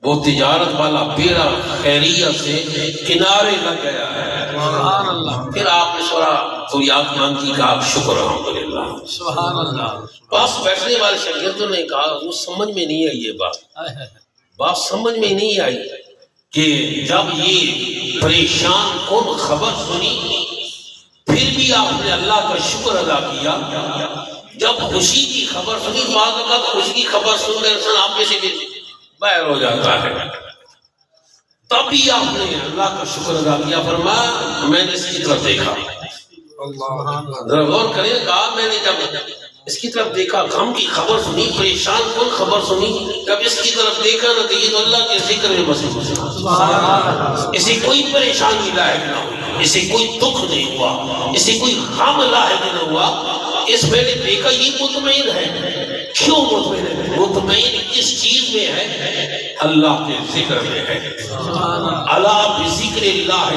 وہ تجارت والا بیڑا خیریت سے کنارے لگ گیا ہے۔ سبحان اللہ، پھر آپ نے سورا تھوڑی آنکھ مان کی، کہا شکر الحمدللہ۔ سبحان اللہ، پاس بیٹھنے والے شاگردوں نے کہا وہ سمجھ میں نہیں آئی، یہ بات سمجھ میں نہیں آئی کہ جب یہ پریشان کن خبر سنی پھر بھی آپ نے اللہ کا شکر ادا کیا، جب خوشی کی خبر سنی بعض اوقات خوشی کی خبر سن کر انسان آپ میں سے بھی باہر ہو جاتا ہے، تب بھی آپ نے اللہ کا شکر ادا کیا، فرمایا میں نے اس کی طرف دیکھا، ذرا غور کریں، کہا میں نے جب اس کی طرف دیکھا، غم کی خبر سنی، پریشان کن خبر سنی، جب اس کی طرف دیکھا نہ تو یہ تو اللہ کے ذکر میں مصروف تھا، اسے کوئی پریشانی لاحق نہ ہوئی، اسے کوئی دکھ نہیں ہوا، اسے کوئی غم لاحق نہ ہوا، اس میں نے دیکھا یہ مطمئن ہے۔ کیوں مطمئن ہے؟ مطمئن اس چیز میں ہے، اللہ کے ذکر میں ہے۔ الا بذکر اللہ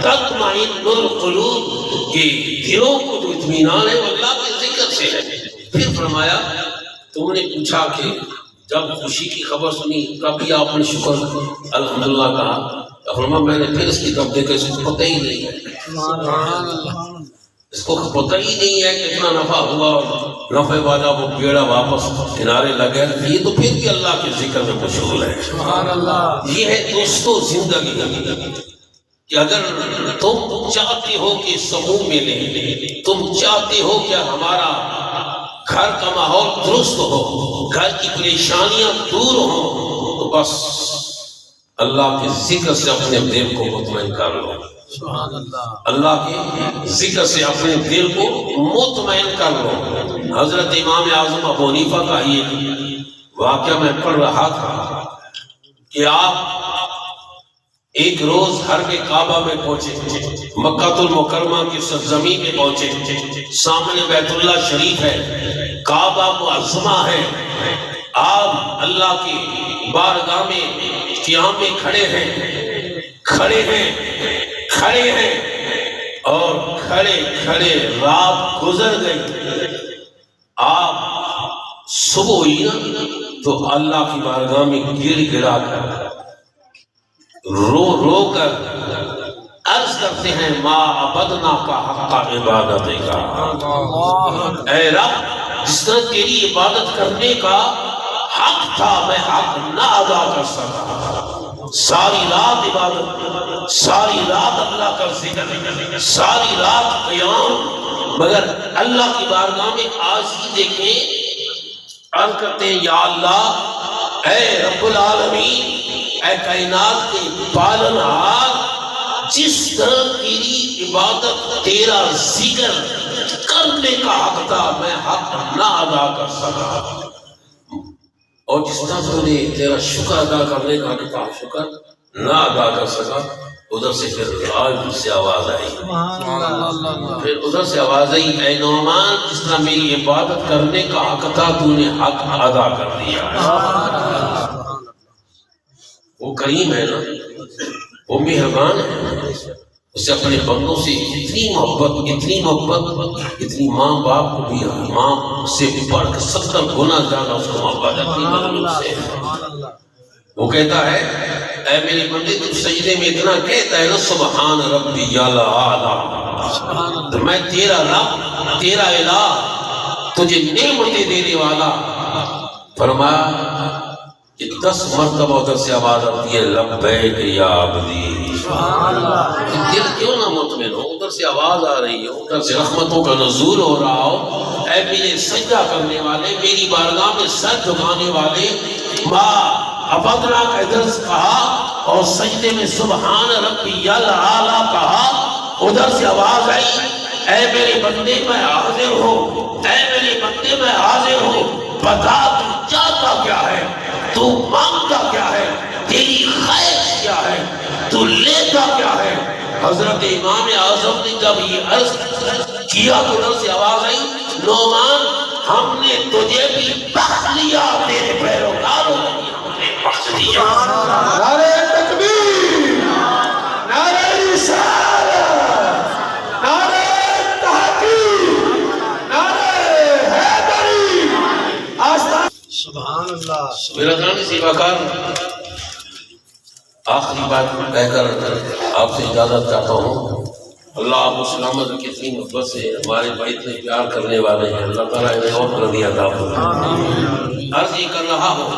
تطمئن القلوب، کہ دلوں کو جو اطمینان ہے وہ اللہ کے ذکر سے ہے۔ پھر فرمایا تم نے پوچھا کہ جب خوشی کی خبر سنی کبھی آپ نے شکر الحمدللہ کہا، فرمایا میں نے پھر اس کی طرف دیکھا، اس کو پتہ ہی نہیں ہے، اس کو پتہ ہی نہیں ہے کتنا نفع ہوا، نفع والا وہ بیڑا واپس کنارے لگے، یہ تو پھر بھی اللہ کے ذکر میں مشغول ہے۔ سبحان اللہ، یہ ہے دوستو زندگی کہ اگر تم چاہتے ہو کہ سموں ملے، تم چاہتے ہو کہ ہمارا گھر کا ماحول درست ہو، گھر کی پریشانیاں دور ہوں، تو بس اللہ کے ذکر سے اپنے دل کو مطمئن کر لو، سبحان اللہ، اللہ کے ذکر سے اپنے دل کو مطمئن کر لو۔ حضرت امام اعظم ابو حنیفہ کا یہ واقعہ میں پڑھ رہا تھا کہ آپ ایک روز حرم کعبہ میں پہنچے، مکہ المکرمہ کی سرزمین میں پہنچے، سامنے بیت اللہ شریف ہے، کعبہ معظمہ ہے، آپ اللہ کی بارگاہ میں قیام میں کھڑے ہیں اور کھڑے رات گزر گئی، آپ صبح ہوئی نا تو اللہ کی بارگاہ میں گر گڑا کر رو کر عرض کرتے ہیں ما عبدنا کا حق عبادت کا، اے رب جس طرح تیری عبادت کرنے کا حق تھا میں حق نہ ادا کر سکا، ساری رات عبادت، ساری رات اللہ کا ذکر، ساری رات قیام، مگر اللہ کی بارگاہ میں آج ہی دیکھیں عرض کرتے ہیں یا اللہ اے رب العالمین، اے کائنات کے پالنہار، جس طرح تیری عبادت تیرا ذکر کرنے کا حق تھا میں حق نہ ادا کر سکا، اور جس طرح تو نے تیرا شکر ادا کرنے کا حق تھا شکر نہ ادا کر سکا، ادھر سے پھر آج سے آواز آئی، پھر ادھر سے آواز آئی اے نعمان جس طرح میری عبادت کرنے کا حق تھا تو نے حق ادا کر دیا۔ وہ کریم ہے نا، وہ مہربان ہے، اسے اپنے بندوں سے اتنی محبت، اتنی ماں باپ کو بھی ماں سے بڑھ کے 70 گنا زیادہ اس کو محبت اپنی بندوں سے۔ وہ کہتا ہے اے میرے بندے تو سجدے میں اتنا کہتا ہے نا سبحان ربی الاعلی، تو میں تیرا رب، تیرا الہ، تجھے نعمتیں دینے والا. فرمایا کہ 10 مرتبہ ادھر سے آواز آتی ہے لبیک یا عبدی. دل کیوں نہ مطمئن ہو؟ ادھر سے آواز آ رہی ہے، ادھر سے رحمتوں کا نزول ہو رہا ہو. اے میرے سجدہ کرنے والے، میری بارگاہ میں سر جھکانے والے، ماں عبدنا کا درس کہا اور سجدے میں سبحان ربی الاعلیٰ کہا. ادھر سے آواز آئی اے میرے بندے میں حاضر ہوں، اے میرے بندے میں حاضر ہوں، بتا تو چاہتا کیا ہے، تو مانگتا کیا ہے، تیری خواہش کیا ہے، تو لیتا کیا ہے. حضرت امام اعظم نے جب یہ عرض کیا تو ادھر سے آواز آئی نعمان ہم نے تجھے بھی بخش لیا، تیرے پیروکاروں کو بھی ہم نے بخش دیا. نعرہ تکبیر، نعرہ رسالت، نعرہ تحقیق، نعرہ حیدری. سبحان اللہ. میرا نام سی وقار آخری بات کہہ کر آپ سے اجازت چاہتا ہوں. اللہ آپ کو سلامت کتنی محبت سے ہمارے بھائی اتنے پیار کرنے والے ہیں، اللہ تعالیٰ انہیں اور کردی عطا فرمائے. عرض یہ کر رہا ہوں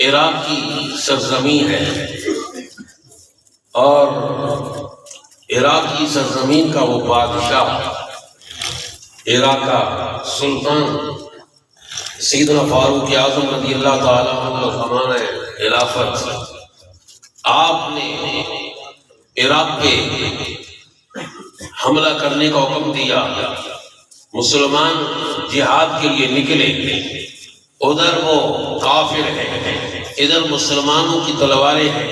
عراق کی سرزمین ہے اور عراق کی سرزمین کا وہ بادشاہ عراق کا سلطان سیدنا فاروق اعظم رضی اللہ تعالیٰ عنہ زمانہ خلافت، آپ نے عراق پہ حملہ کرنے کا حکم دیا. مسلمان جہاد کے لیے نکلے، ادھر وہ کافر ہیں، ادھر مسلمانوں کی تلواریں ہیں.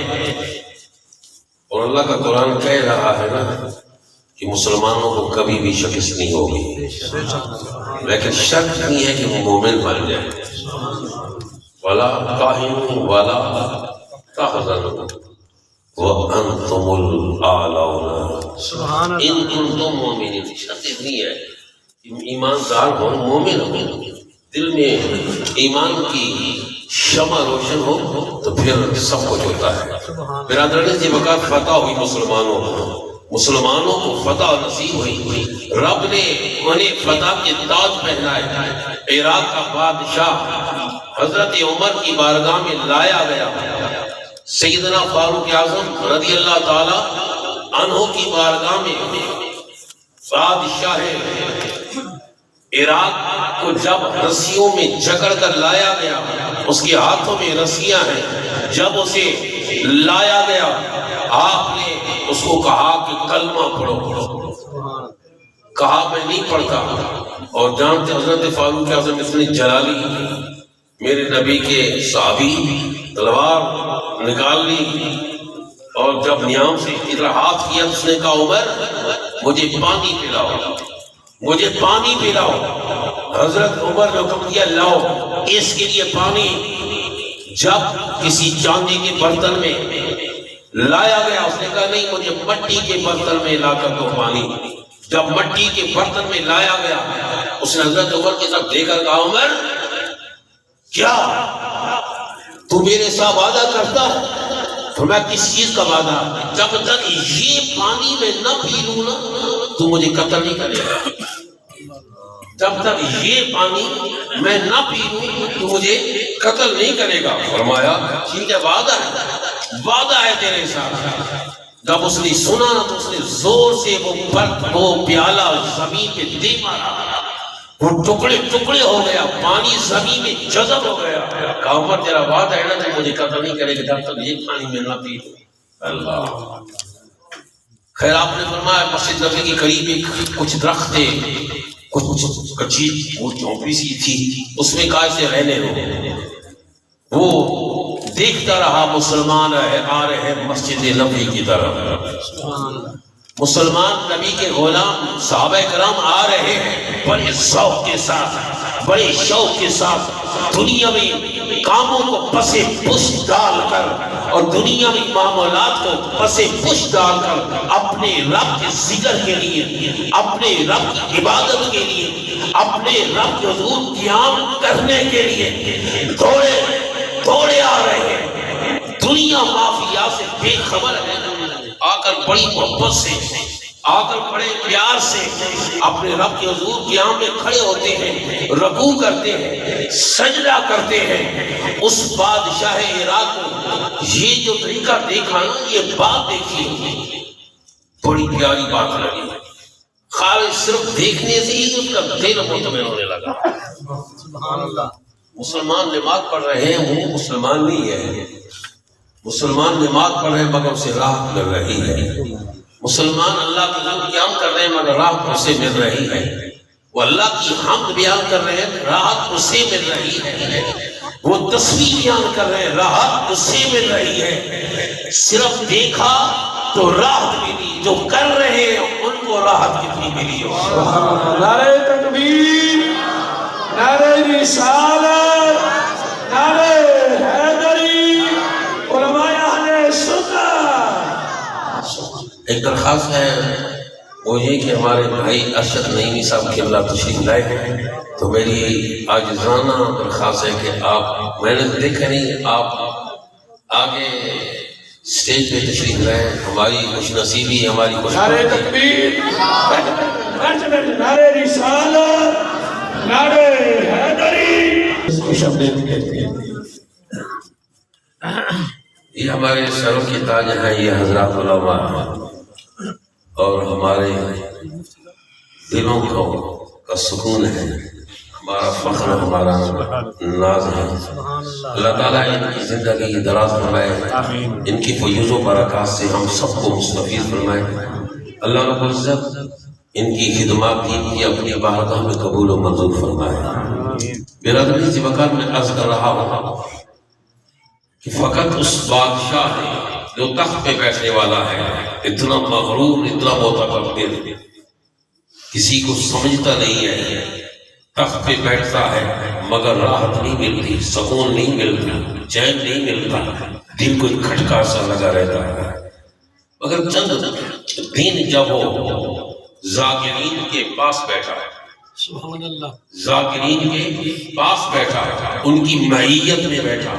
اور اللہ کا قرآن کہہ رہا ہے نا کہ مسلمانوں کو کبھی بھی شکست نہیں ہوگی، لیکن شرط نہیں ہے کہ وہ مومن بن جائے. وَلَا تَهِنُوا وَلَا تَحْزَنُوا وَأَنْتُمُ الْأَعْلَوْنَ إِن كُنتُم مُؤْمِنِينَ. شرط اتنی ہے کہ ایماندار ہو، مومن ہو، دل میں ایمان کی شمع روشن ہو تو پھر سب کچھ ہوتا ہے. برادران جی وقت فتح ہوئی مسلمانوں کو فتح نصیب ہوئی. رب نے انہیں فتح کے تاج پہنائے. عراق کا بادشاہ حضرت عمر کی بارگاہ میں لایا گیا. سیدنا فاروق اعظم رضی اللہ تعالی عنہ کی بارگاہ میں بادشاہ عراق کو جب رسیوں میں جکڑ کر لایا گیا، اس کے ہاتھوں میں رسیاں ہیں، جب اسے لایا گیا آپ نے اس کو کہا کہ کلمہ پڑھو. کہا میں نہیں پڑھتا. اور جانتے حضرت فاروق اعظم اتنے جلالی، میرے نبی کے صحابی تلوار نکال لی اور جب نیام سے ادھر ہاتھ کیا اس نے کہا عمر مجھے پانی پلاؤ، مجھے پانی پلاؤ. حضرت عمر نے حکم دیا لاؤ. اس کے لیے پانی جب کسی چاندی کے برتن میں لایا گیا، اس نے کہا نہیں مجھے مٹی کے برتن میں لا کر دو پانی. جب مٹی کے برتن میں لایا گیا اس نے حضرت عمر کی طرف دیکھ کر کہا عمر کیا تو میرے ساتھ وعدہ کرتا ہے؟ فرمایا کس چیز کا وعدہ؟ جب تک یہ پانی میں نہ پی لوں نا تو مجھے قتل نہیں کرے گا. جب تک یہ پانی میں نہ پی لوں تو مجھے قتل نہیں کرے گا. فرمایا ٹھیک ہے وعدہ ہے تیرے ساتھ. جب اس نے سنا نا تو اس نے زور سے وہ پیالہ زمین پہ دے مارا، وہ ٹکڑے ٹکڑے ہو گیا، پانی زمین میں جذب ہو گیا. کہا عمر تیرا وعدہ ہے نا تو مجھے قتل نہیں کرے گا جب تک یہ پانی میں نہ پی لوں. اللہ خیر آپ نے فرمایا مسجد نبوی کے قریب ایک کچھ درخت تھے، کچھ کچی وہ چوپڑی سی تھی، اس میں کہا سے رہنے ہو. وہ دیکھتا رہا مسلمان آ رہے ہیں مسجد نبوی کی طرف. مسلمان نبی کے غلام صحابہ کرام آ رہے ہیں بڑے ذوق کے ساتھ، بڑے شوق کے ساتھ، دنیا میں کاموں کو پس پش ڈال کر اور دنیا میں معاملات کو پس پش ڈال کر اپنے رب کے ذکر کے لیے، اپنے رب کی عبادت کے لیے، اپنے رب کے حضور قیام کرنے کے لیے دوڑے آ رہے ہیں. دنیا مافیا سے بے خبر ہے، آ کر بڑی محبت سے آ کر بڑے پیار سے اپنے رب کے حضور قیام میں کھڑے ہوتے ہیں، رکوع کرتے ہیں، سجدہ کرتے ہیں۔ اس بادشاہ عراق کو یہ جو طریقہ دیکھا نا، یہ بات دیکھی، بڑی پیاری بات لگی۔ خالص صرف دیکھنے سے ہی اس کا دل مطمئن ہونے لگا۔ سبحان اللہ۔ مسلمان نماز پڑھ رہے ہیں، وہ مسلمان نہیں ہے۔ مسلمان نماز پڑھ رہے ہیں مگر اسے راحت مل رہی ہے۔ مسلمان اللہ کے حضور قیام کر رہے ہیں مگر راحت اسے مل رہی ہے۔ وہ اللہ کی حمد بیان کر رہے ہیں، راحت اسے مل رہی ہے۔ وہ تسبیح بیان کر رہے ہیں، راحت اسے مل رہی ہے۔ صرف دیکھا تو راحت ملی، جو کر رہے ہیں ان کو راحت کتنی ملی ہے۔ نعرہ تکبیر، نعرہ رسالت، نعرہ حیدری، علماء اہل سنت۔ ایک درخواست ہے وہ یہ کہ ہمارے بھائی ارشد نعیمی صاحب قبلہ تشریف لائے ہیں، تو میری عاجزانہ درخواست ہے کہ آپ، میں نے دیکھا نہیں، آپ آگے اسٹیج پہ تشریف لائیں۔ ہماری خوش نصیبی، ہماری خوش نعرہ تکبیر، نعرہ رسالت، نعرہ حیدری۔ خوش آمدید کہتے ہیں۔ یہ ہمارے سروں کی تاج ہیں، یہ حضرات علماء ہیں، اور ہمارے دلوں کا سکون ہے، ہمارا فخر، ہمارا ناز ہے۔ اللہ تعالیٰ ان کی زندگی دراز فرمائے، ان کی فیوز و برکات سے ہم سب کو مستفید فرمائے۔ اللہ رب العزت ان کی خدمات دین کی اپنی بارگاہ میں قبول و منظور فرمائے۔ برادری سے وقت میں عرض کر رہا ہوں کہ فقط اس بادشاہ ہے جو تخت پہ بیٹھنے والا ہے، اتنا مغرور، اتنا متکبر، کسی کو سمجھتا نہیں ہے، تخت پہ بیٹھتا ہے مگر راحت نہیں ملتی، سکون نہیں ملتا، چین نہیں ملتا، دل کو ایک کھٹکا سا لگا رہتا ہے۔ مگر چند دن جب وہ ذاکرین کے پاس بیٹھا، سبحان اللہ۔ ذاکرین کے پاس بیٹھا، ان کی معیت میں بیٹھا،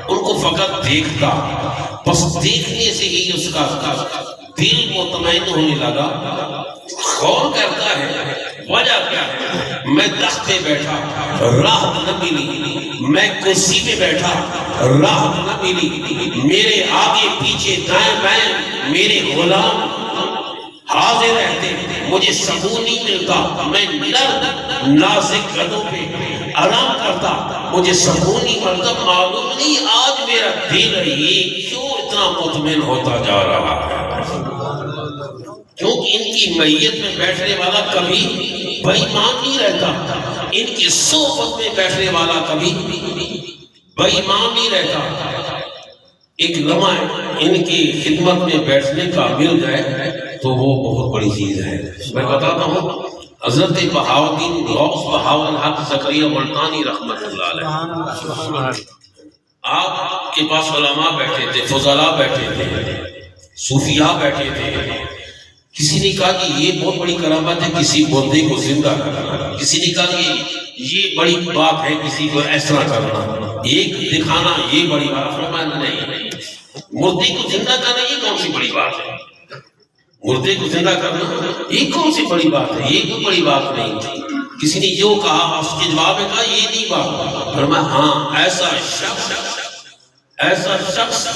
ان کو فقط دیکھتا، بس دیکھنے سے ہی اس کا دل مطمئن ہونے لگا۔ غور کرتا ہے وجہ کیا ہے؟ میں تخت پہ بیٹھا، راحت نہ ملی، میں کرسی پہ بیٹھا، راحت نہ ملی، میرے آگے پیچھے دائیں بائیں میرے غلام حاضر رہتے، مجھے سکون نہیں ملتا، میں نرم نازک قدموں پہ آرام کرتا، مجھے سکون نہیں ملتا۔ معلوم نہیں آج میرا دل یہ کیوں اتنا مطمئن ہوتا جا رہا ہے؟ کیونکہ ان کی معیت میں بیٹھنے والا کبھی بے ایمان نہیں رہتا، ان کی صحبت میں بیٹھنے والا کبھی بے ایمان نہیں رہتا۔ ایک لمحہ ان کی خدمت میں بیٹھنے کا مل جائے تو وہ بہت بڑی چیز ہے۔ میں بتاتا ہوں، حضرت بہاؤالدین غوث بہاؤالحق زکریا ملتانی رحمت اللہ علیہ، آپ کے پاس علماء بیٹھے تھے، فضلاء بیٹھے تھے، صوفیاء بیٹھے تھے۔ کسی نے کہا کہ یہ بہت بڑی کرامت ہے کسی مردے کو زندہ کرنا، کسی نے کہا کہ یہ بڑی بات ہے کسی کو اس طرح کرنا، ایک دکھانا یہ بڑی بات۔ فرمایا نہیں، مردے کو زندہ کرنا یہ کون سی بڑی بات ہے؟ مردے کو زندہ کرنا یہ کون سی بڑی بات ہے؟ یہ کوئی بڑی بات نہیں تھی۔ کسی نے جو کہا اس کے جواب میں کہا یہ نہیں بات۔ فرمایا ہاں، ایسا شخص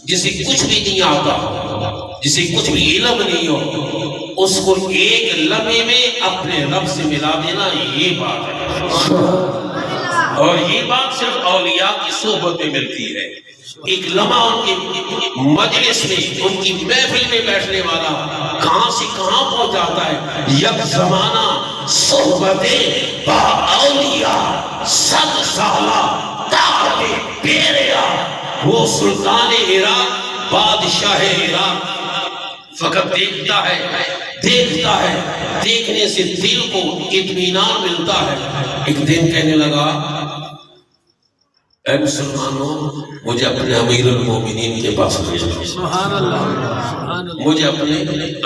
جسے کچھ بھی نہیں آتا، جسے کچھ بھی علم نہیں ہو، اس کو ایک لمحے میں اپنے رب سے ملا دینا یہ بات ہے، اور یہ بات صرف اولیاء کی صحبت میں ملتی ہے۔ ایک لمحہ ان کی مجلس میں، ان کی محفل میں بیٹھنے والا کہاں سے کہاں پہنچ جاتا ہے۔ یک زمانہ صحبت با اولیاء، 100 سالہ طاقت پیریا، وہ سلطان عراق، بادشاہ عراق فقط دیکھتا ہے، دیکھنے سے دل کو اطمینان ملتا ہے۔ ایک دن کہنے لگا، اے مسلمانوں، مجھے اپنے امیر المومنین کے پاس لے جاؤ، سبحان اللہ، سبحان اللہ۔ مجھے اپنے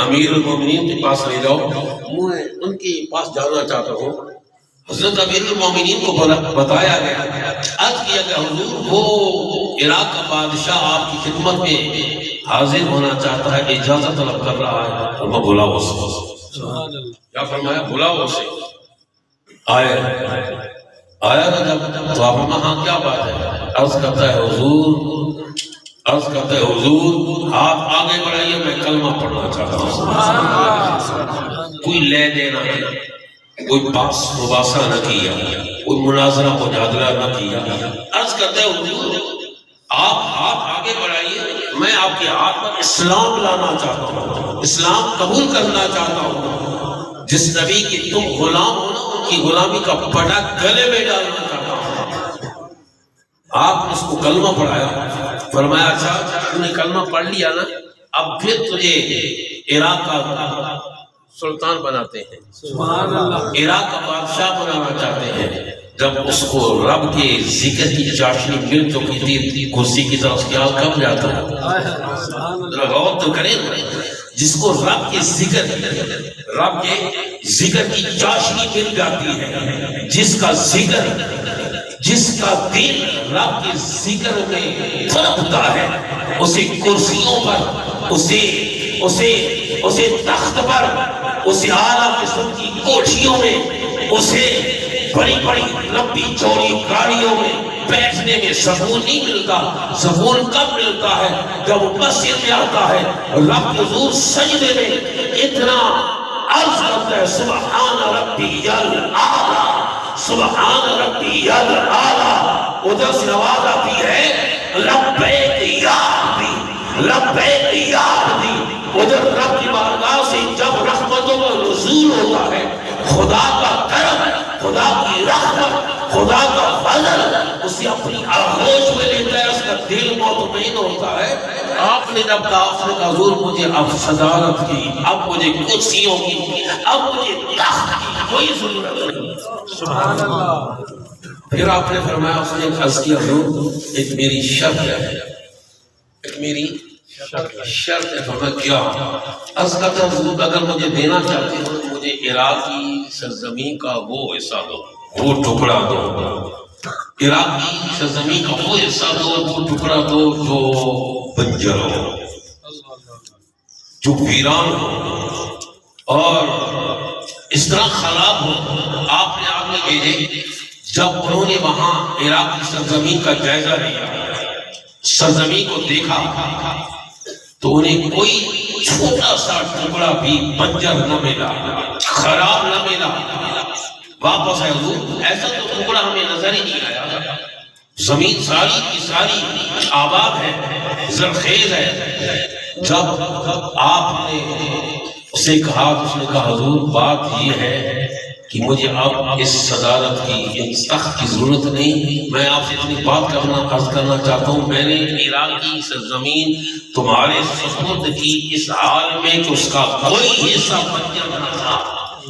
امیر المومنین کے پاس لے جاؤ، میں ان کے پاس جانا چاہتا ہوں۔ حضرت امیر المومنین کو بتایا گیا، عرض کیا گیا، حضور وہ عراق کا بادشاہ آپ کی خدمت میں حاضر ہونا چاہتا ہے، اجازت طلب کر رہا ہے، اور میں بلاؤ اسے۔ سبحان اللہ۔ کیا فرمایا؟ بلاؤ اسے۔ آیا نا جب تو آپ نے ہاں کیا بات ہے؟ عرض کرتا ہے حضور آپ آگے بڑھائیے، میں کلمہ پڑھنا چاہتا ہوں۔ کوئی لے دینا نہیں، کوئی باس مباحثہ نہ کیا، کوئی مناظرہ مجادلہ نہ کیا۔ عرض کرتا ہے حضور آپ آگے بڑھائیے، میں آپ کے ہاتھ پر اسلام لانا چاہتا ہوں، اسلام قبول کرنا چاہتا ہوں۔ جس نبی کی تم غلام ہو نا، ان کی غلامی کا پٹا گلے میں ڈالنا چاہتا ہوں۔ آپ نے اس کو کلمہ پڑھایا، فرمایا اچھا تو نے کلمہ پڑھ لیا نا، اب پھر تجھے عراق کا سلطان بناتے ہیں، سبحان اللہ۔ عراق کا بادشاہ بنانا چاہتے ہیں۔ جب اس کو رب کے ذکر کی چاشنی مل چکی تھی، کرسی کی طرف خیال کب جاتا ہے؟ سبحان اللہ۔ ذرا غور تو کریں، جس کو رب کے ذکر کی چاشنی مل جاتی ہے، جس کا دل رب کے ذکر میں تڑپتا ہے، اسے کرسیوں پر، اسے تخت پر، اسے اعلیٰ قسم کی کوٹھیوں میں، اسے بڑی بڑی لمبی چوڑی گاڑیوں میں بیٹھنے میں سکون نہیں ملتا۔ سکون کب ملتا ہے؟ جب مسجد میں آتا ہے، رب کے حضور سجدے میں اتنا عرض کرتا ہے سبحان ربی الاعلیٰ، سبحان ربی الاعلیٰ، ادھر سے آواز آتی ہے لبیک یا ربی، لبیک یا ربی۔ ادھر رب کی بارگاہ سے جب رحمتوں کا نزول ہوتا ہے، خدا کا کرم، خدا کی رحمت، خدا کا فضل اسے اپنی آغوش میں لیتا ہے، اس کا دل مطمئن ہوتا ہے۔ آپ نے جب کہا، اس نے کہا حضور مجھے اب صدارت کی، اب مجھے کرسیوں کی، اب مجھے تخت کی کوئی ضرورت نہیں۔ سبحان اللہ۔ پھر آپ نے فرمایا، اس نے عرض کیا حضور ایک میری شرط ہے، ایک میری شرط ہے۔ فرمایا کیا؟ عرض کرتا حضور اگر مجھے دینا چاہتے ہو تو مجھے عراق کی سرزمین کا وہ حصہ دو، وہ ٹکڑا دو، عراق کی سرزمین کا وہ حصہ دو، وہ ٹکڑا دو جو بنجر ہو، جو ویران ہو اور اس طرح خراب ہو۔ آپ نے آگے بھیجے، جب انہوں نے وہاں عراق کی سرزمین کا جائزہ لیا، سرزمین کو دیکھا، تو انہیں کوئی چھوٹا سا ٹکڑا بھی بنجر نہ ملا، خراب نہ ملا۔ واپس آئے حضور ایسا تو ٹکڑا ہمیں نظر ہی نہیں آیا، زمین ساری کی ساری آباد ہے، زرخیز ہے۔ جب آپ نے اسے کہا تو اس نے کہا حضور بات یہ ہے کہ مجھے اب اس صدارت کی، اس تخت کی ضرورت نہیں، میں آپ سے اتنی بات عرض کرنا چاہتا ہوں، میں نے عراق کی سرزمین تمہارے سپرد کی اس حال میں کہ اس کا کوئی حصہ بنجر نہ تھا،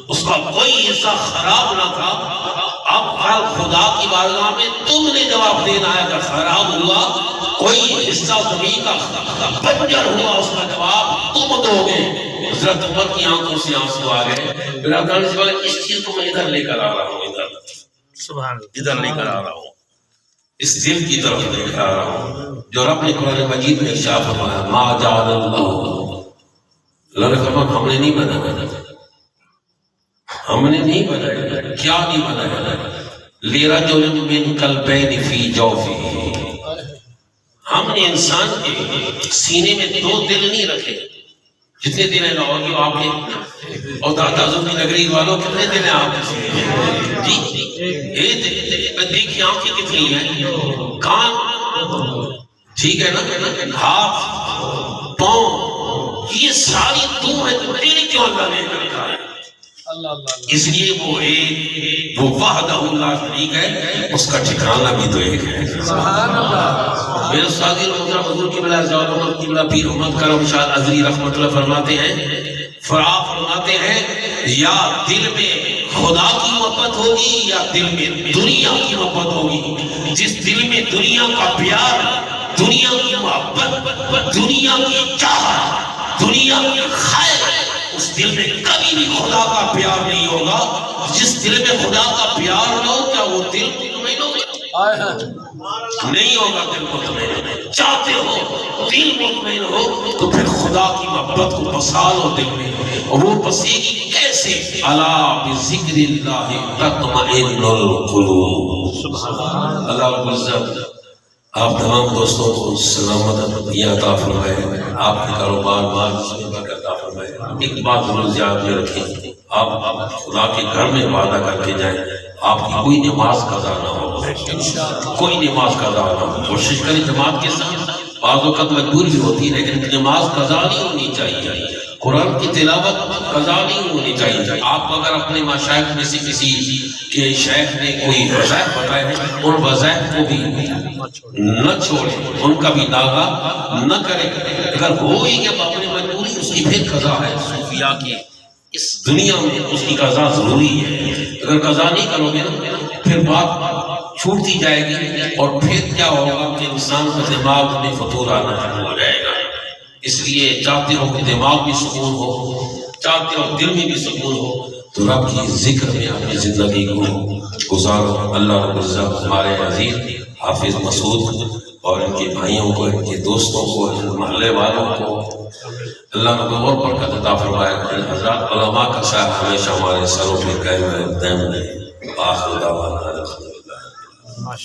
اس کا کوئی حصہ خراب نہ تھا۔ اب ہر خدا کی بارگاہ میں تم نے جواب دینا ہے، اگر خراب ہوا کوئی حصہ زمین کا بنجر ہوا، اس کا جواب تم دو گے۔ حضرت عمر کی آنکھوں سے آنسو آ گئے، پھر آپ کہنے سے بولے اس چیز کو میں ادھر لے کر آ رہا ہوں، ادھر لے کر آ رہا ہوں، اس دل کی طرف لے کر آ رہا ہوں جو رب نے قرآن مجید میں ارشاد فرمایا ما جعل اللہ نے فرمایا ہم نے نہیں بنایا، ہم نے نہیں بنایا۔ کیا نہیں بنایا؟ لِرَجُلٍ مِّن قَلْبَيْنِ فِي جَوْفِهِ، ہم نے انسان کے سینے میں دو دل نہیں رکھے۔ کتنے دل ہیں لاہور کی آپ کے اور دادا حضور کی نگری والوں، کتنے دل ہیں آپ کے سینے میں؟ جی دیکھیے آنکھیں کتنی ہیں، کان ٹھیک ہے نا، ہاتھ، پاؤں، یہ ساری تو ہے، تو دل کیوں اللہ نے رکھا ہے؟ اس لیے وہ ایک، وہ وحدہ لا شریک ہے، اس کا ٹھکانہ بھی تو ایک ہے۔ سبحان اللہ۔ میرے ساتھی محترم حضور کی بلا زیاد احمد کی بلا پیر محمد کرم شاہ عزری رحمۃ اللہ فرماتے ہیں یا دل میں خدا کی محبت ہوگی یا دل میں دنیا کی محبت ہوگی۔ جس دل میں دنیا کا پیار، دنیا کی محبت، دنیا کی چاہت، دنیا کی خیر، اس دل میں کبھی بھی خدا کا پیار نہیں ہوگا۔ جس دل میں خدا کا پیار نہ ہو، کیا وہ دل مطمئن ہوگا؟ آئے ہیں نہیں ہوگا دل مطمئن. چاہتے ہو دل مطمئن ہو تو پھر خدا کی محبت کو بسا لو دل میں. اور وہ بسے گی کیسے؟ الا بذکر اللہ تطمئن القلوب. اللہ رب العزت آپ تمام دوستوں کو سلامت عطا فرمائے. آپ کے کاروبار مال میں برکت عطا فرمائے. ایک بات ضرور یاد میں رکھیں، آپ خدا کے گھر میں وعدہ کر کے جائیں آپ کی کوئی نماز قضا نہ ہو. کوئی نماز قضا نہ ہو. کوشش کریں جماعت کے ساتھ. بعض اوقات مجبوری ہوتی ہے لیکن نماز قضا نہیں ہونی چاہیے. قرآن کی تلاوت قضا نہیں ہونی چاہیے. آپ اگر اپنے مشائخ میں سے کسی کے شیخ نے کوئی وظائف بتائے ہیں ان وظائف کو بھی نہ چھوڑیں، ان کا بھی داغا نہ کریں. اگر ہو ہی کہ اپنی مجبوری اس کی پھر قضا ہے. صوفیاء کی اس دنیا میں اس کی قضا ضروری ہے. اگر قضا نہیں کرو گے نا پھر بات چھوٹتی جائے گی اور پھر کیا ہوگا کہ انسان کا دماغ میں فطور آنا شروع ہو جائے گا. اس لیے چاہتے ہو کہ دماغ بھی سکون ہو، چاہتے ہو دل میں بھی سکون ہو تو رب کی ذکر میں اپنی زندگی کو گزارو. اللہ رب العزت ہمارے عزیز حافظ مسعود اور ان کے بھائیوں کو، ان کے دوستوں کو، ان محلے والوں کو اللہ رب اور برکت عطا فرمائے. حضرات علماء کا سایہ ہمیشہ ہمارے سروں پہ قائم رہے. آخر دعوانا الحمدللہ.